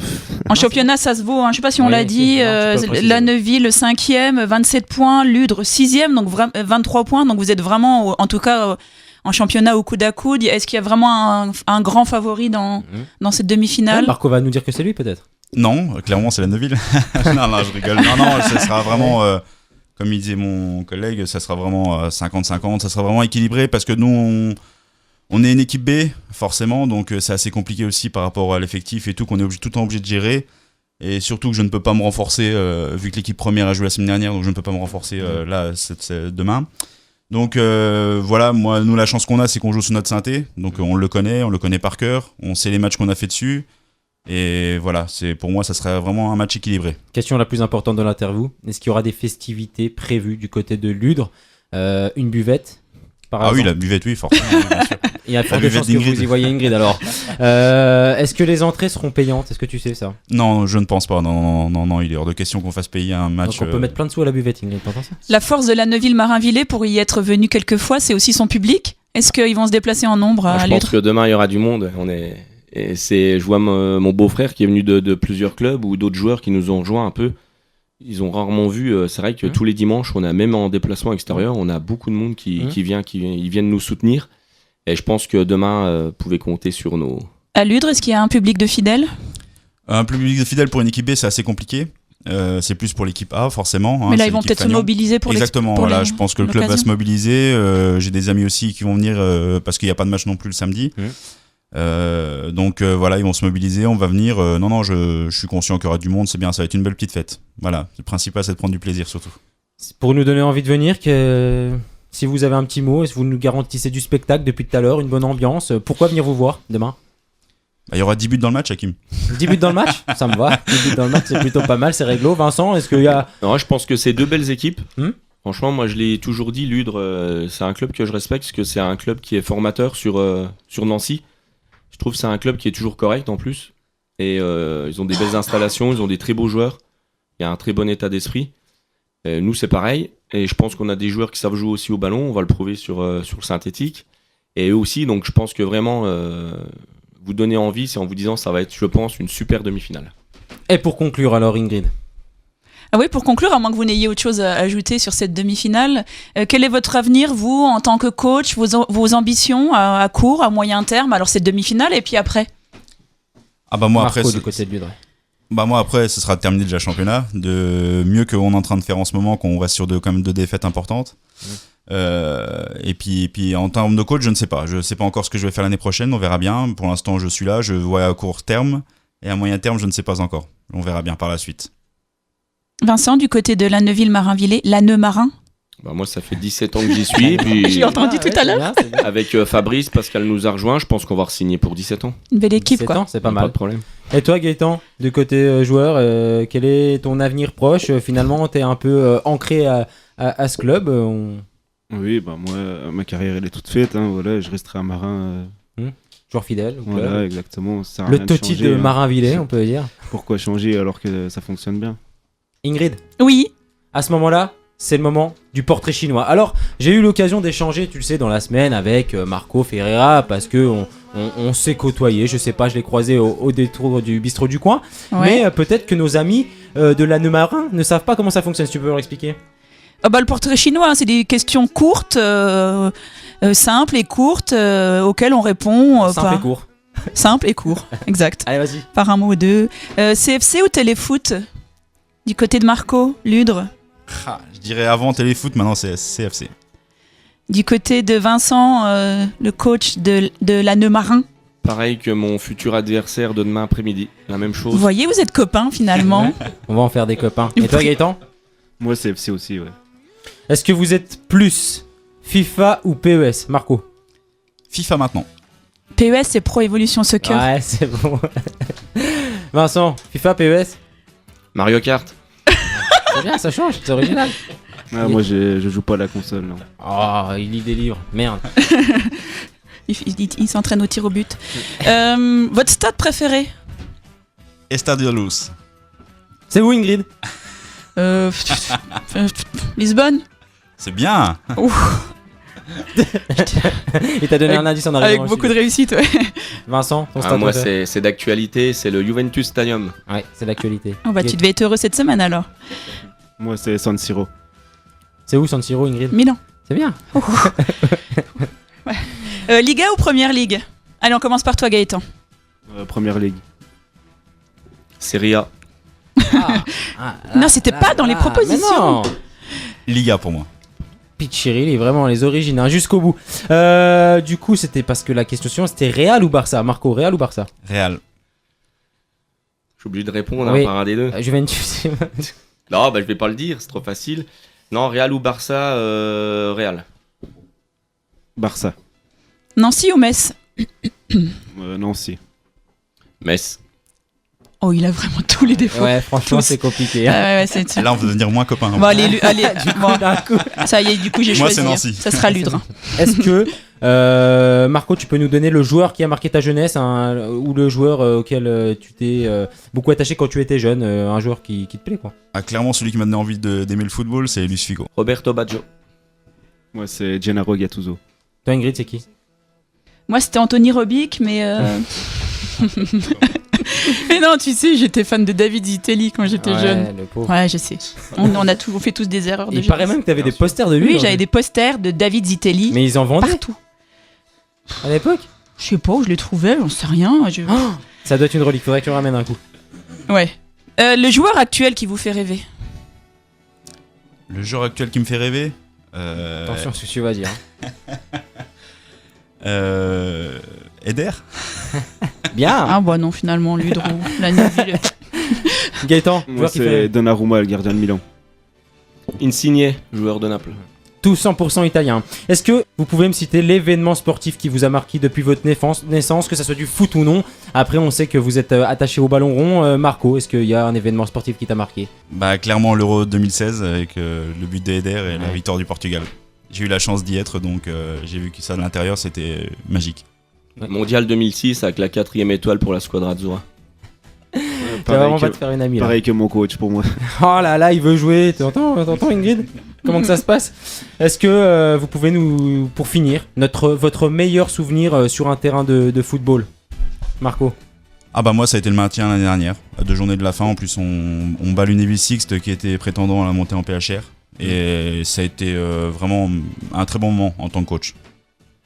En championnat, ça se vaut. Je ne sais pas si on l'a dit. La Neuville, 5e, 27 points. Ludre, 6e, donc 23 points. Donc vous êtes vraiment, en tout cas, en championnat au coude à coude. Est-ce qu'il y a vraiment un grand favori dans cette demi-finale ? Marco va nous dire que c'est lui, peut-être ? Non, clairement, c'est la Neuville. non, je rigole. Non, ça sera vraiment, comme il disait mon collègue, ça sera vraiment 50-50. Ça sera vraiment équilibré parce que nous, on est une équipe B, forcément, donc c'est assez compliqué aussi par rapport à l'effectif et tout, qu'on est tout le temps obligé de gérer. Et surtout que je ne peux pas me renforcer, vu que l'équipe première a joué la semaine dernière, donc je ne peux pas me renforcer demain. Donc voilà, nous la chance qu'on a, c'est qu'on joue sous notre synthé, donc on le connaît par cœur, on sait les matchs qu'on a fait dessus. Et voilà, pour moi, ça serait vraiment un match équilibré. Question la plus importante de l'interview, est-ce qu'il y aura des festivités prévues du côté de Ludre ? Une buvette ? Oui, la buvette, oui, forcément. Bien sûr. Il y a fort de chances que vous y voyez Ingrid alors. Est-ce que les entrées seront payantes ? Est-ce que tu sais ça ? Non, je ne pense pas. Non, il est hors de question qu'on fasse payer un match. Donc on peut mettre plein de sous à la buvette, Ingrid, t'entends ça ? La force de la Neuville-Marinvillers pour y être venu quelques fois, c'est aussi son public. Est-ce qu'ils vont se déplacer en nombre à Je pense que demain il y aura du monde. Et je vois mon beau-frère qui est venu de plusieurs clubs ou d'autres joueurs qui nous ont rejoints un peu. Ils ont rarement vu. C'est vrai que tous les dimanches, on a même en déplacement extérieur, on a beaucoup de monde qui viennent nous soutenir. Et je pense que demain, vous pouvez compter sur nos. À Ludre, est-ce qu'il y a un public de fidèles ? Un public de fidèles pour une équipe B, c'est assez compliqué. C'est plus pour l'équipe A, forcément. Mais là, c'est ils vont l'équipe peut-être se Fagnon. mobiliser pour Exactement, pour voilà, je pense que le club va se mobiliser. J'ai des amis aussi qui vont venir parce qu'il n'y a pas de match non plus le samedi. Donc voilà, ils vont se mobiliser, on va venir. Non, je suis conscient qu'il y aura du monde, c'est bien, ça va être une belle petite fête. Voilà, le principal, c'est de prendre du plaisir surtout. Pour nous donner envie de venir, si vous avez un petit mot, si vous nous garantissez du spectacle depuis tout à l'heure, une bonne ambiance, pourquoi venir vous voir demain ? Il y aura 10 buts dans le match, Hakim. 10 buts dans le match ? Ça me va. 10 buts dans le match, c'est plutôt pas mal, c'est réglo. Vincent, est-ce qu'il y a... Non, je pense que c'est deux belles équipes. Franchement, moi, je l'ai toujours dit, Ludre, c'est un club que je respecte parce que c'est un club qui est formateur sur Nancy. Je trouve que c'est un club qui est toujours correct en plus. Et ils ont des belles installations, ils ont des très beaux joueurs. Il y a un très bon état d'esprit. Nous, c'est pareil. Et je pense qu'on a des joueurs qui savent jouer aussi au ballon. On va le prouver sur le synthétique. Et eux aussi, donc je pense que vraiment... vous donner envie, c'est en vous disant ça va être, je pense, une super demi-finale. Et pour conclure alors, Ingrid ? Ah oui, pour conclure, à moins que vous n'ayez autre chose à ajouter sur cette demi-finale, quel est votre avenir, vous, en tant que coach, vos ambitions à court, à moyen terme, alors cette demi-finale et puis après ? Moi Marco, après, du côté de Ludre. Moi après, ce sera de terminer déjà le championnat, de mieux qu'on est en train de faire en ce moment, qu'on reste sur quand même 2 défaites importantes. Et puis en termes de coach, je ne sais pas. Je ne sais pas encore ce que je vais faire l'année prochaine, on verra bien. Pour l'instant, je suis là, je vois à court terme. Et à moyen terme, je ne sais pas encore. On verra bien par la suite. Vincent, du côté de Lanneuville-Marinvillers, Lanneux-Marin ? Moi, ça fait 17 ans que j'y suis. Puis, j'ai entendu tout à l'heure. Avec Fabrice, Pascal nous a rejoint. Je pense qu'on va re-signer pour 17 ans. Une belle équipe, quoi. C'est pas mal. Pas de problème. Et toi, Gaëtan, du côté joueur, quel est ton avenir proche ? Finalement, tu es un peu ancré à ce club. Oui, moi, ma carrière, elle est toute faite. Voilà, je resterai un Marin. Joueur fidèle. Voilà, exactement. Ça le Totti de Marinvillers, on peut dire. Pourquoi changer alors que ça fonctionne bien ? Ingrid ? Oui. À ce moment-là, c'est le moment du portrait chinois. Alors, j'ai eu l'occasion d'échanger, tu le sais, dans la semaine avec Marco Ferreira, parce que on s'est côtoyé, je sais pas, je l'ai croisé au détour du bistrot du coin. Ouais. Mais peut-être que nos amis de Lanneux-Marin ne savent pas comment ça fonctionne, si tu peux leur expliquer. Le portrait chinois, c'est des questions courtes, simples et courtes, auxquelles on répond. Simple et court. Simple et court, exact. Allez, vas-y. Par un mot ou deux. CFC ou téléfoot ? Du côté de Marco, Ludre ? Je dirais avant téléfoot, maintenant c'est CFC. Du côté de Vincent, le coach de Lanneux-Marin ? Pareil que mon futur adversaire de demain après-midi, la même chose. Vous voyez, vous êtes copains finalement. On va en faire des copains. Et toi, Gaëtan ? Moi, CFC aussi, ouais. Est-ce que vous êtes plus FIFA ou PES, Marco ? FIFA maintenant. PES, c'est Pro Evolution Soccer. Ouais, c'est bon. Vincent, FIFA, PES ? Mario Kart. C'est bien, ça change, c'est original. Moi, je joue pas à la console, non. Oh, il lit des livres, merde. il s'entraîne au tir au but. Votre stade préféré ? Estadio Luz. C'est où, Ingrid ? Lisbonne ? C'est bien. Il t'a donné un indice en arrivant. Avec beaucoup de réussite, ouais. Vincent, ton stade moi, préféré ? c'est d'actualité, c'est le Juventus Stadium. Ouais, c'est d'actualité. Tu devais être heureux cette semaine alors. Moi, c'est San Siro. C'est où San Siro, Ingrid ? Milan. C'est bien. Ouais. Liga ou Première Ligue ? Allez, on commence par toi, Gaëtan. Première Ligue. Serie A. Non, c'était pas dans les propositions. Liga pour moi. Pichiril est vraiment les origines, hein, jusqu'au bout. Du coup, c'était parce que la question c'était Real ou Barça ? Marco, Real ou Barça ? Real. Je suis obligé de répondre par un des deux. Juventus. Non, je vais pas le dire, c'est trop facile. Non, Real ou Barça, Real. Barça. Nancy ou Metz ? Nancy. Metz. Oh, il a vraiment tous les défauts. Ouais, franchement, c'est compliqué. Ouais, Là, on va devenir moins copains. Bon, allez, d'un coup. Ça y est, du coup, j'ai Moi, choisi. c'est Nancy. Ça sera Ludre. Est-ce que, Marco, tu peux nous donner le joueur qui a marqué ta jeunesse, ou le joueur auquel tu t'es beaucoup attaché quand tu étais jeune, un joueur qui te plaît, quoi ? Clairement, celui qui m'a donné envie d'aimer le football, c'est Luis Figo. Roberto Baggio. Moi, c'est Gennaro Gattuso. Toi, Ingrid, c'est qui ? Moi, c'était Anthony Robic, mais Mais non, tu sais, j'étais fan de David Zitelli quand j'étais jeune. Le pauvre. Ouais, je sais. On fait tous des erreurs. Il paraît même que t'avais des posters de lui. Oui, j'avais des posters de David Zitelli. Mais ils en vendaient partout. À l'époque. Je sais pas où je les trouvais, j'en sais rien. Ça doit être une relique, faudrait que tu le ramènes un coup. Ouais. Le joueur actuel qui vous fait rêver. Le joueur actuel qui me fait rêver. Attention à ce que tu vas dire. Eder. Bien. Ah bah non, finalement, Ludro, la Neville. Gaëtan, Moi, joueur qui c'est fait Donnarumma, le gardien de Milan. Insigne, joueur de Naples. tout 100% italien. Est-ce que vous pouvez me citer l'événement sportif qui vous a marqué depuis votre naissance, que ça soit du foot ou non? Après, on sait que vous êtes attaché au ballon rond. Marco, est-ce qu'il y a un événement sportif qui t'a marqué? Bah clairement l'Euro 2016 avec le but d'Eder et la victoire du Portugal. J'ai eu la chance d'y être, donc j'ai vu que ça de l'intérieur, c'était magique. Mondial 2006 avec la 4e étoile pour la Squadra Azzurra. Ça va vraiment pas te faire une amie là. Pareil que mon coach pour moi. Oh là là, il veut jouer. T'entends Ingrid? Comment que ça se passe? Est-ce que vous pouvez nous, pour finir, votre meilleur souvenir sur un terrain de football? Marco? Ah bah moi ça a été le maintien l'année dernière, à 2 journées de la fin. En plus on bat l'Unéville Sixte qui était prétendant à la montée en PHR. Et ça a été vraiment un très bon moment en tant que coach.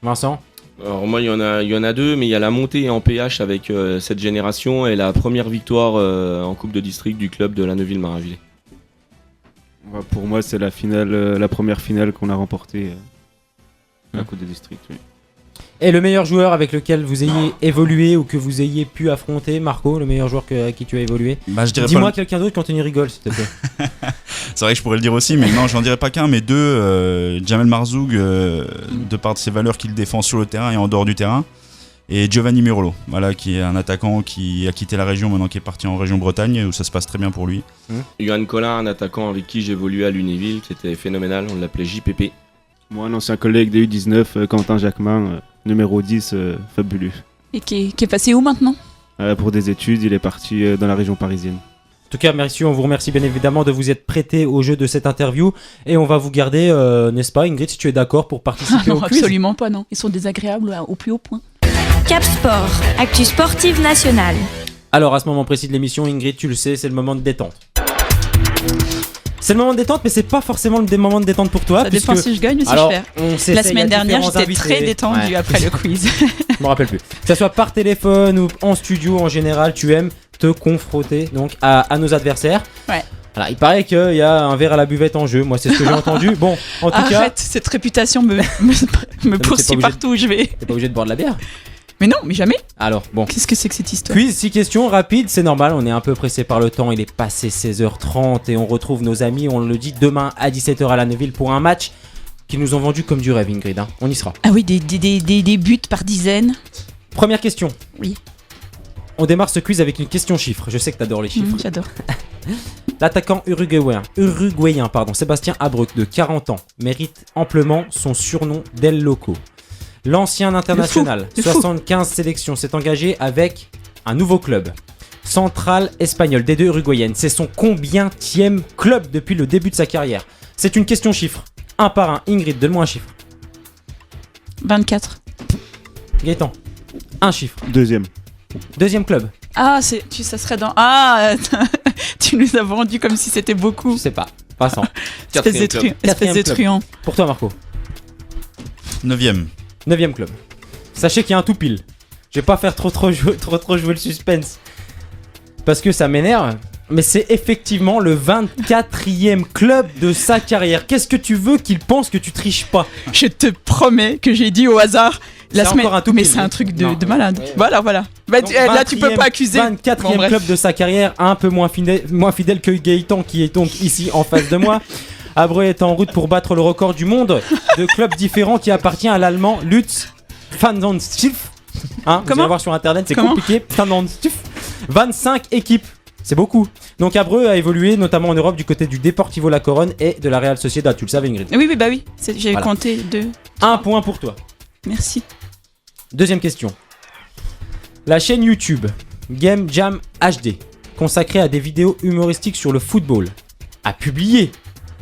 Vincent? Alors moi il y en a deux, mais il y a la montée en PH avec cette génération et la première victoire en Coupe de District du club de la Neuville-Marinville. Pour moi, c'est la finale, la première finale qu'on a remportée à la Coupe de District. Oui. Et le meilleur joueur avec lequel vous ayez évolué ou que vous ayez pu affronter, Marco, le meilleur joueur avec qui tu as évolué? Bah, je dirais Dis-moi pas quelqu'un d'autre quand tu rigoles, s'il te plaît. C'est vrai que je pourrais le dire aussi, mais non, j'en dirais pas qu'un, mais deux. Jamel Marzoug, de par ses valeurs qu'il défend sur le terrain et en dehors du terrain. Et Giovanni Murolo, voilà, qui est un attaquant qui a quitté la région, maintenant qui est parti en région Bretagne, où ça se passe très bien pour lui. Johan Collin, un attaquant avec qui j'évoluais à l'Unéville, qui était phénoménal, on l'appelait JPP. Moi, un ancien collègue des U19, Quentin Jacquemin, numéro 10, fabuleux. Et qui est passé où maintenant? Pour des études, il est parti dans la région parisienne. En tout cas, merci, on vous remercie bien évidemment de vous être prêté au jeu de cette interview et on va vous garder, n'est-ce pas Ingrid, si tu es d'accord pour participer au quiz? Absolument pas, non. Ils sont désagréables au plus haut point. Cap Sport, actu sportive nationale. Alors à ce moment précis de l'émission, Ingrid, tu le sais, c'est le moment de détente. C'est le moment de détente, mais c'est pas forcément le moment de détente pour toi. Ça dépend si je gagne ou si alors, je perds. La semaine dernière, j'étais très détendue après le quiz. Je me rappelle plus. Que ça soit par téléphone ou en studio, en général, tu aimes te confronter donc à nos adversaires. Ouais. Alors, il paraît qu'il y a un verre à la buvette en jeu. Moi, c'est ce que j'ai entendu. Bon, en tout cas. Arrête, cette réputation me poursuit partout où je vais. T'es pas obligé de boire de la bière. Mais non, mais jamais. Alors, bon. Qu'est-ce que c'est que cette histoire? Quiz, 6 questions rapides, c'est normal, on est un peu pressé par le temps, il est passé 16h30 et on retrouve nos amis, on le dit, demain à 17h à la Neuville pour un match qu'ils nous ont vendu comme du rêve, Ingrid, hein. On y sera. Ah oui, des buts par dizaines. Première question. Oui. On démarre ce quiz avec une question chiffre, je sais que t'adores les chiffres. J'adore. L'attaquant uruguayen, Sébastien Abruc, de 40 ans, mérite amplement son surnom d'El Loco. L'ancien international, le fou. 75 sélections, s'est engagé avec un nouveau club. Central espagnol, D2 uruguayenne. C'est son combienième club depuis le début de sa carrière? C'est une question chiffre. Un par un. Ingrid, donne-moi un chiffre. 24. Gaëtan, un chiffre. Deuxième club. Ah, ça serait dans... Ah, tu nous as vendu comme si c'était beaucoup. Je sais pas. Passant. Quatrième club. Espèce de truand. Pour toi, Marco. 9e. 9ème club. Sachez qu'il y a un tout pile. Je vais pas faire trop jouer le suspense. Parce que ça m'énerve. Mais c'est effectivement le 24e club de sa carrière. Qu'est-ce que tu veux qu'il pense que tu triches pas? Je te promets que j'ai dit au hasard la C'est semaine. encore un tout Mais pile. c'est un truc Non. de malade. Ouais. Voilà. Bah, Donc, là, tu peux pas accuser. 24e Bon, bref. club de sa carrière, un peu moins fidèle que Gaëtan qui est donc ici en face de moi. Abreu est en route pour battre le record du monde de clubs différents qui appartient à l'allemand Lutz van den Stief. Hein, vous Comment allez voir sur internet, c'est Comment compliqué. Van den Stief. 25 équipes. C'est beaucoup. Donc Abreu a évolué notamment en Europe du côté du Deportivo La Corogne et de la Real Sociedad. Tu le savais, Ingrid. Oui, bah oui. J'ai Voilà. compté 2. Un point pour toi. Merci. Deuxième question. La chaîne YouTube Game Jam HD, consacrée à des vidéos humoristiques sur le football, a publié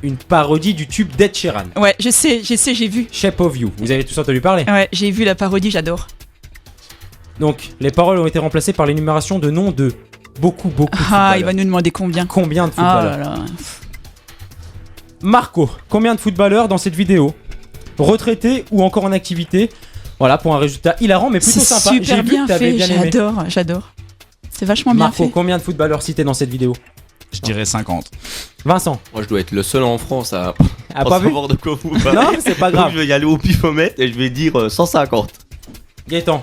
une parodie du tube d'Ed Sheeran, Ouais, je sais, j'ai vu. Shape of You. Vous avez tous entendu parler? Ouais, j'ai vu la parodie, j'adore. Donc, les paroles ont été remplacées par l'énumération de noms de beaucoup de Ah, footballeurs. il va nous demander combien. Combien de Ah footballeurs? là là. Marco, combien de footballeurs dans cette vidéo? Retraités ou encore en activité? Voilà, pour un résultat hilarant, mais plutôt C'est sympa. super J'ai vu bien que t'avais fait, bien aimé. j'adore. C'est vachement bien Marco, fait. combien de footballeurs cités dans cette vidéo? Je dirais 50. Vincent, Moi, je dois être le seul en France à a pas vu? savoir de quoi vous parlez. Non, c'est pas Donc, grave. je vais y aller au pifomètre et je vais dire 150. Gaëtan,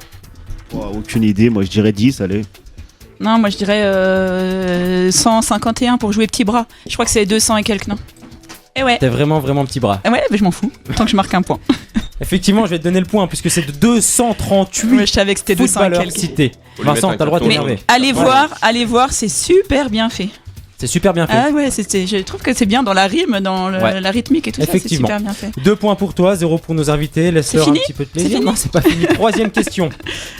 Aucune idée, moi je dirais 10, allez. Non, moi je dirais 151 pour jouer petit bras. Je crois que c'est 200 et quelques, non? Eh ouais. t'es vraiment petit bras. Eh ouais, mais je m'en fous. Tant que je marque un point. Effectivement, je vais te donner le point puisque c'est de 238 Ouais, je savais que c'était 200 et footballeurs quelques. cités. Faut lui Vincent, mettre un t'as le droit de carton t'énerver. Allez voir, c'est super bien fait. C'est super bien fait. Ah ouais, je trouve que c'est bien dans la rime, dans Ouais. la rythmique et tout ça, c'est Effectivement. super bien fait. 2 points pour toi, 0 pour nos invités. Laisse-leur C'est un fini petit peu de plaisir. C'est fini Non, c'est pas fini. Troisième question.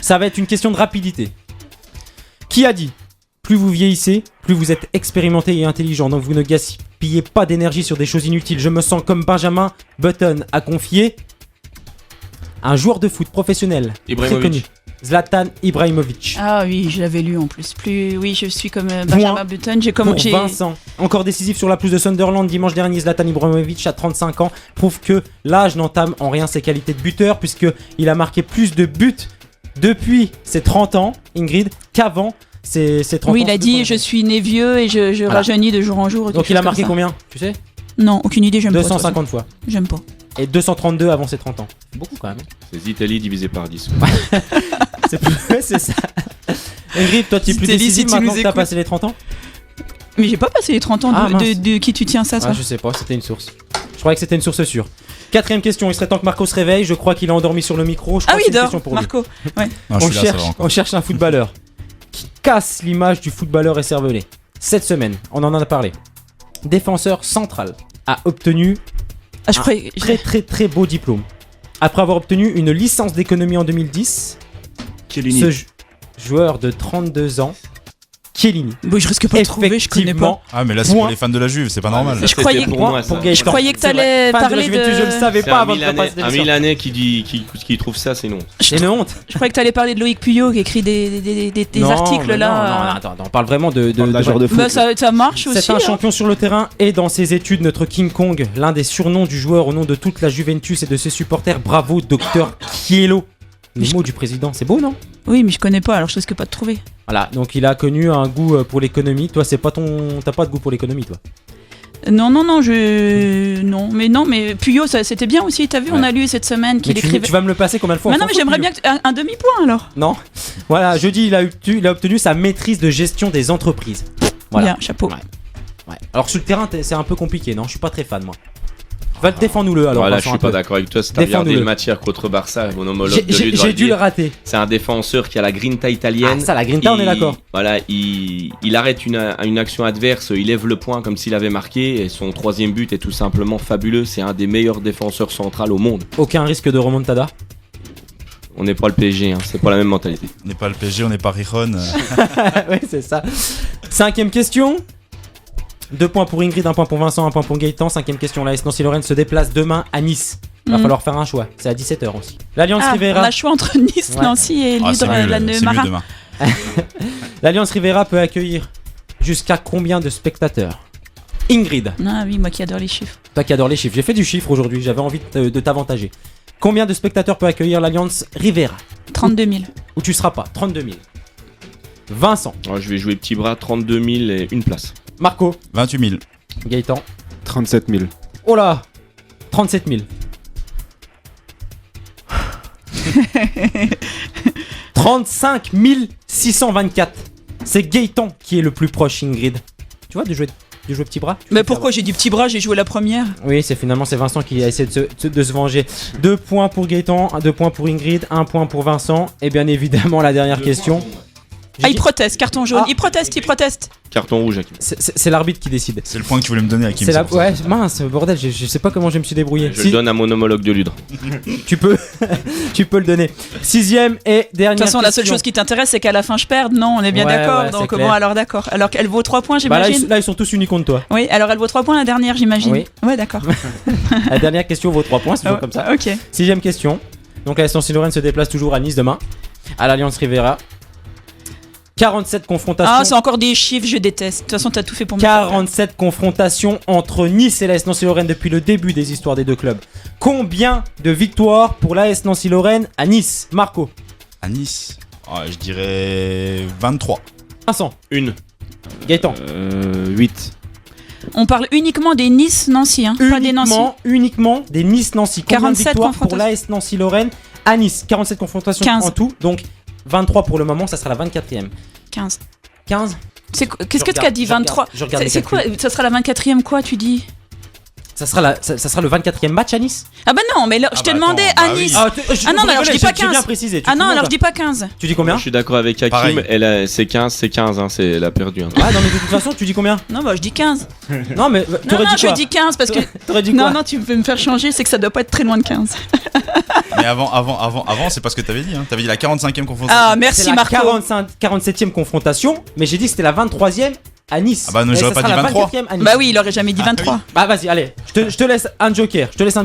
Ça va être une question de rapidité. Qui a dit plus vous vieillissez, plus vous êtes expérimenté et intelligent, donc vous ne gaspillez pas d'énergie sur des choses inutiles. Je me sens comme Benjamin Button a confié un joueur de foot professionnel très connu, Ibrahimovic. Zlatan Ibrahimovic. Ah oui, je l'avais lu en plus. Oui, je suis comme Benjamin Button. Pour Vincent, encore décisif sur la pelouse de Sunderland dimanche dernier, Zlatan Ibrahimovic à 35 ans prouve que l'âge n'entame en rien ses qualités de buteur puisqu'il a marqué plus de buts depuis ses 30 ans, Ingrid, qu'avant ses 30 ans. Oui, il a dit je suis né vieux et je Voilà. rajeunis de jour en jour. Donc il a marqué combien, tu sais? Non, aucune idée, j'aime pas. 250 fois. J'aime pas. Et 232 avant ses 30 ans. C'est beaucoup quand même. C'est Italie divisé par 10. C'est c'est ça. Ingrid, toi tu es plus Zitelli, décisif si tu maintenant nous que t'as écoutes. passé les 30 ans? Mais j'ai pas passé les 30 ans Ah, mince. de qui tu tiens ça, toi? Ah, je sais pas, c'était une source. Je croyais que c'était une source sûre. Quatrième question, il serait temps que Marco se réveille. Je crois qu'il est endormi sur le micro. Je Ah crois oui, que c'est une dors, question pour lui. Marco. Ouais. Non, je On suis là, ça va cherche, encore. on cherche un footballeur qui casse l'image du footballeur écervelé. Cette semaine, on en a parlé. Défenseur central a obtenu Ah, je croyais. très beau diplôme. Après avoir obtenu une licence d'économie en 2010, ce joueur de 32 ans, Chiellini. Bon, je risque pas de trouver, je connais pas. Ah, mais là, c'est Point. pour les fans de la Juve, c'est pas normal. Je croyais pour que- moi, ça. Gaëtan. Je croyais que C'est vrai. t'allais Fan de la parler Juventus, je ne de. savais C'est pas un avant de préparer cette un émission. Milanais qui trouve ça, c'est non. C'est une honte. Je croyais que t'allais parler de Loïc Puyot qui écrit des Non, articles mais là. Non, attends, on parle vraiment de Un joueur de foot. Bah, ça marche aussi. C'est un hein. champion sur le terrain et dans ses études, notre King Kong, l'un des surnoms du joueur au nom de toute la Juventus et de ses supporters. Bravo, docteur Chiello. Les mots du président, c'est beau, non? Oui, mais je connais pas, alors je risque pas de trouver. Voilà, donc il a connu un goût pour l'économie. Toi, c'est pas ton, t'as pas de goût pour l'économie, toi. Non, mais Puyot, c'était bien aussi. T'as vu, on a lu cette semaine Mais qu'il tu écrivait. vas me le passer combien de fois? Mais On non, s'en mais fout, j'aimerais Puyot. bien un demi-point alors. Non. Voilà, jeudi, il a obtenu sa maîtrise de gestion des entreprises. Voilà. Bien, chapeau. Ouais. Ouais. Alors sur le terrain, c'est un peu compliqué, non? Je suis pas très fan, moi. Défends-nous-le alors. Voilà, Vincent, je suis un pas peu. d'accord avec toi. Si t'as regardé Défends-nous-le. le match hier contre Barça, mon homologue de J'ai Ludo va j'ai le dû le dire. rater. C'est un défenseur qui a la grinta italienne. Ah, ça, la grinta, on est d'accord. Voilà, il arrête une action adverse, il lève le poing comme s'il avait marqué. Et son troisième but est tout simplement fabuleux. C'est un des meilleurs défenseurs centrales au monde. Aucun risque de remontada. On n'est pas le PSG, hein, c'est pas la même mentalité. On n'est pas le PSG, on n'est pas Rijon. Oui, c'est ça. Cinquième question. 2 points pour Ingrid, 1 point pour Vincent, 1 point pour Gaëtan. Cinquième question, l'AS Nancy-Lorraine se déplace demain à Nice. Il va falloir faire un choix. C'est à 17h aussi. L'Alliance Ah, on Rivera. a le choix entre Nice, Ouais. Nancy et Ah, c'est Lidre, mieux, la c'est mieux Marin. demain. L'Alliance Rivera peut accueillir jusqu'à combien de spectateurs? Ingrid, Ah oui, moi qui adore les chiffres. toi qui adore les chiffres. J'ai fait du chiffre aujourd'hui, j'avais envie de t'avantager. Combien de spectateurs peut accueillir l'Alliance Rivera? 32 000. Où tu seras pas? 32 000. Vincent, Alors, je vais jouer petit bras, 32 000 et une place. Marco, 28 000. Gaëtan. 37 000. Oh là, 37 000. 35 624. C'est Gaëtan qui est le plus proche, Ingrid. Tu vois, de jouer petit bras. Tu Mais veux pourquoi j'ai du petit bras, j'ai joué la première. Oui, c'est Vincent qui a essayé de se venger. 2 points pour Gaëtan, 2 points pour Ingrid, 1 point pour Vincent. Et bien évidemment, la dernière question. Ah, il proteste, carton jaune. Ah. Il proteste. Carton rouge, Hakim. C'est l'arbitre qui décide. C'est le point que tu voulais me donner, Hakim. C'est la... c'est pour ça. Ouais, mince, bordel, je sais pas comment je me suis débrouillé. Je le donne à mon homologue de Ludre. Tu peux, tu peux le donner. Sixième et dernière De toute façon, la seule question. chose qui t'intéresse, c'est qu'à la fin je perde. Non, on est bien Ouais, d'accord. ouais, Donc c'est bon, clair. alors d'accord. Alors qu'elle vaut 3 points, Bah là, j'imagine. ils sont tous unis contre toi. Oui, alors elle vaut 3 points la dernière, j'imagine. Oui. Ouais, d'accord. La dernière question vaut 3 points, c'est toujours comme ça. Ok. Sixième question. Donc la Nancy-Lorraine se déplace toujours à Nice demain. à l'Alliance Riviera. 47 confrontations. Ah, c'est encore des chiffres, je déteste. De toute façon, t'as tout fait pour me faire peur. 47 confrontations entre Nice et l'AS Nancy-Lorraine depuis le début des histoires des deux clubs. Combien de victoires pour l'AS Nancy-Lorraine à Nice, Marco? À Nice, je dirais 23. Vincent. Une. Gaëtan. 8. On parle uniquement des Nice-Nancy, hein, pas des Nancy. Uniquement des Nice-Nancy. Combien de 47 victoires pour confrontations. l'AS Nancy-Lorraine à Nice? 47 confrontations 15. en tout, donc 23 pour le moment, ça sera la 24e. 15. 15. Qu'est-ce que tu as dit, 23? Je regarde les C'est quoi? calculs. Ça sera la 24e quoi, tu dis? Ça sera le 24e match à Nice. Ah bah non, mais là, je Ah te bah demandais attends, à bah oui. Nice. Ah non, alors je dis pas J'ai bien 15. précisé. Ah non, alors je dis pas 15. Tu dis combien? Je suis d'accord avec Hakim, Pareil. c'est 15, hein, elle a perdu. Hein. Ah non, mais de toute façon, tu dis combien? Non, bah je dis 15. Non, mais Non, t'aurais non, dit je quoi? dis 15 parce que. T'aurais dit quoi? Non, tu veux me faire changer, c'est que ça doit pas être très loin de 15. Mais avant, c'est pas ce que t'avais dit. Hein. T'avais dit la 45e confrontation. Ah, C'est merci la Marco. 47e confrontation, mais j'ai dit que c'était la 23e à Nice. Ah bah non, Et j'aurais ça pas sera dit la 23. 24e à Nice. Bah oui, il aurait jamais dit 23. Bah vas-y, allez, je te laisse un joker. Je te laisse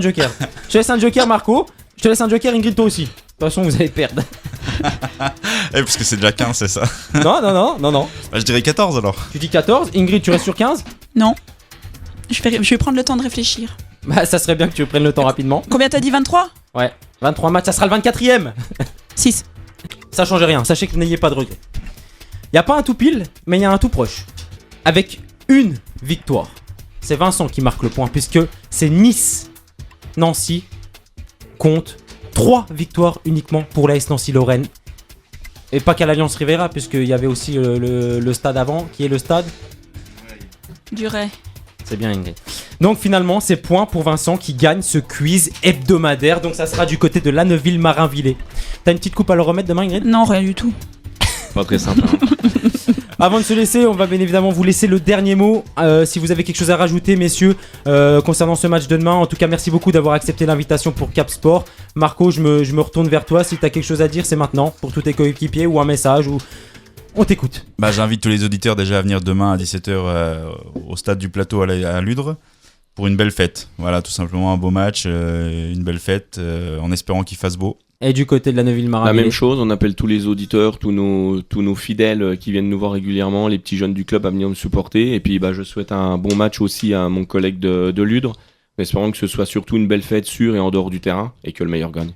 un joker, Marco. Je te laisse un joker, Ingrid, toi aussi. De toute façon, vous allez perdre. Parce que c'est déjà 15, c'est ça. Non. Bah, je dirais 14 alors. Tu dis 14, Ingrid, tu restes sur 15? Non. Je vais prendre le temps de réfléchir. Bah ça serait bien que tu prennes le temps rapidement. Combien t'as dit, 23? Ouais, 23 matchs, ça sera le 24e. 6. Ça change rien, sachez que vous n'ayez pas de regret. Y a pas un tout pile, mais il y a un tout proche. Avec une victoire. C'est Vincent qui marque le point, puisque c'est Nice. Nancy compte 3 victoires uniquement pour l'AS Nancy-Lorraine. Et pas qu'à l'Alliance Riviera, puisqu'il y avait aussi le stade avant, qui est le stade. Duret. C'est bien, Ingrid. Donc finalement, c'est point pour Vincent qui gagne ce quiz hebdomadaire. Donc ça sera du côté de Lanneville-Marinvillers. T'as une petite coupe à leur remettre demain, Ingrid? Non, rien du tout. Pas très sympa. Avant de se laisser, on va bien évidemment vous laisser le dernier mot. Si vous avez quelque chose à rajouter, messieurs, concernant ce match de demain. En tout cas, merci beaucoup d'avoir accepté l'invitation pour Cap Sport. Marco, je me retourne vers toi. Si tu as quelque chose à dire, c'est maintenant pour tous tes coéquipiers ou un message ou... On t'écoute. Bah, j'invite tous les auditeurs déjà à venir demain à 17h au stade du Plateau à Ludre pour une belle fête. Voilà, tout simplement un beau match, une belle fête, en espérant qu'il fasse beau. Et du côté de La Lanneville-Marinvillers. même chose, on appelle tous les auditeurs, tous nos fidèles qui viennent nous voir régulièrement, les petits jeunes du club à venir nous supporter. Et puis je souhaite un bon match aussi à mon collègue de Ludre, en espérant que ce soit surtout une belle fête sur et en dehors du terrain et que le meilleur gagne.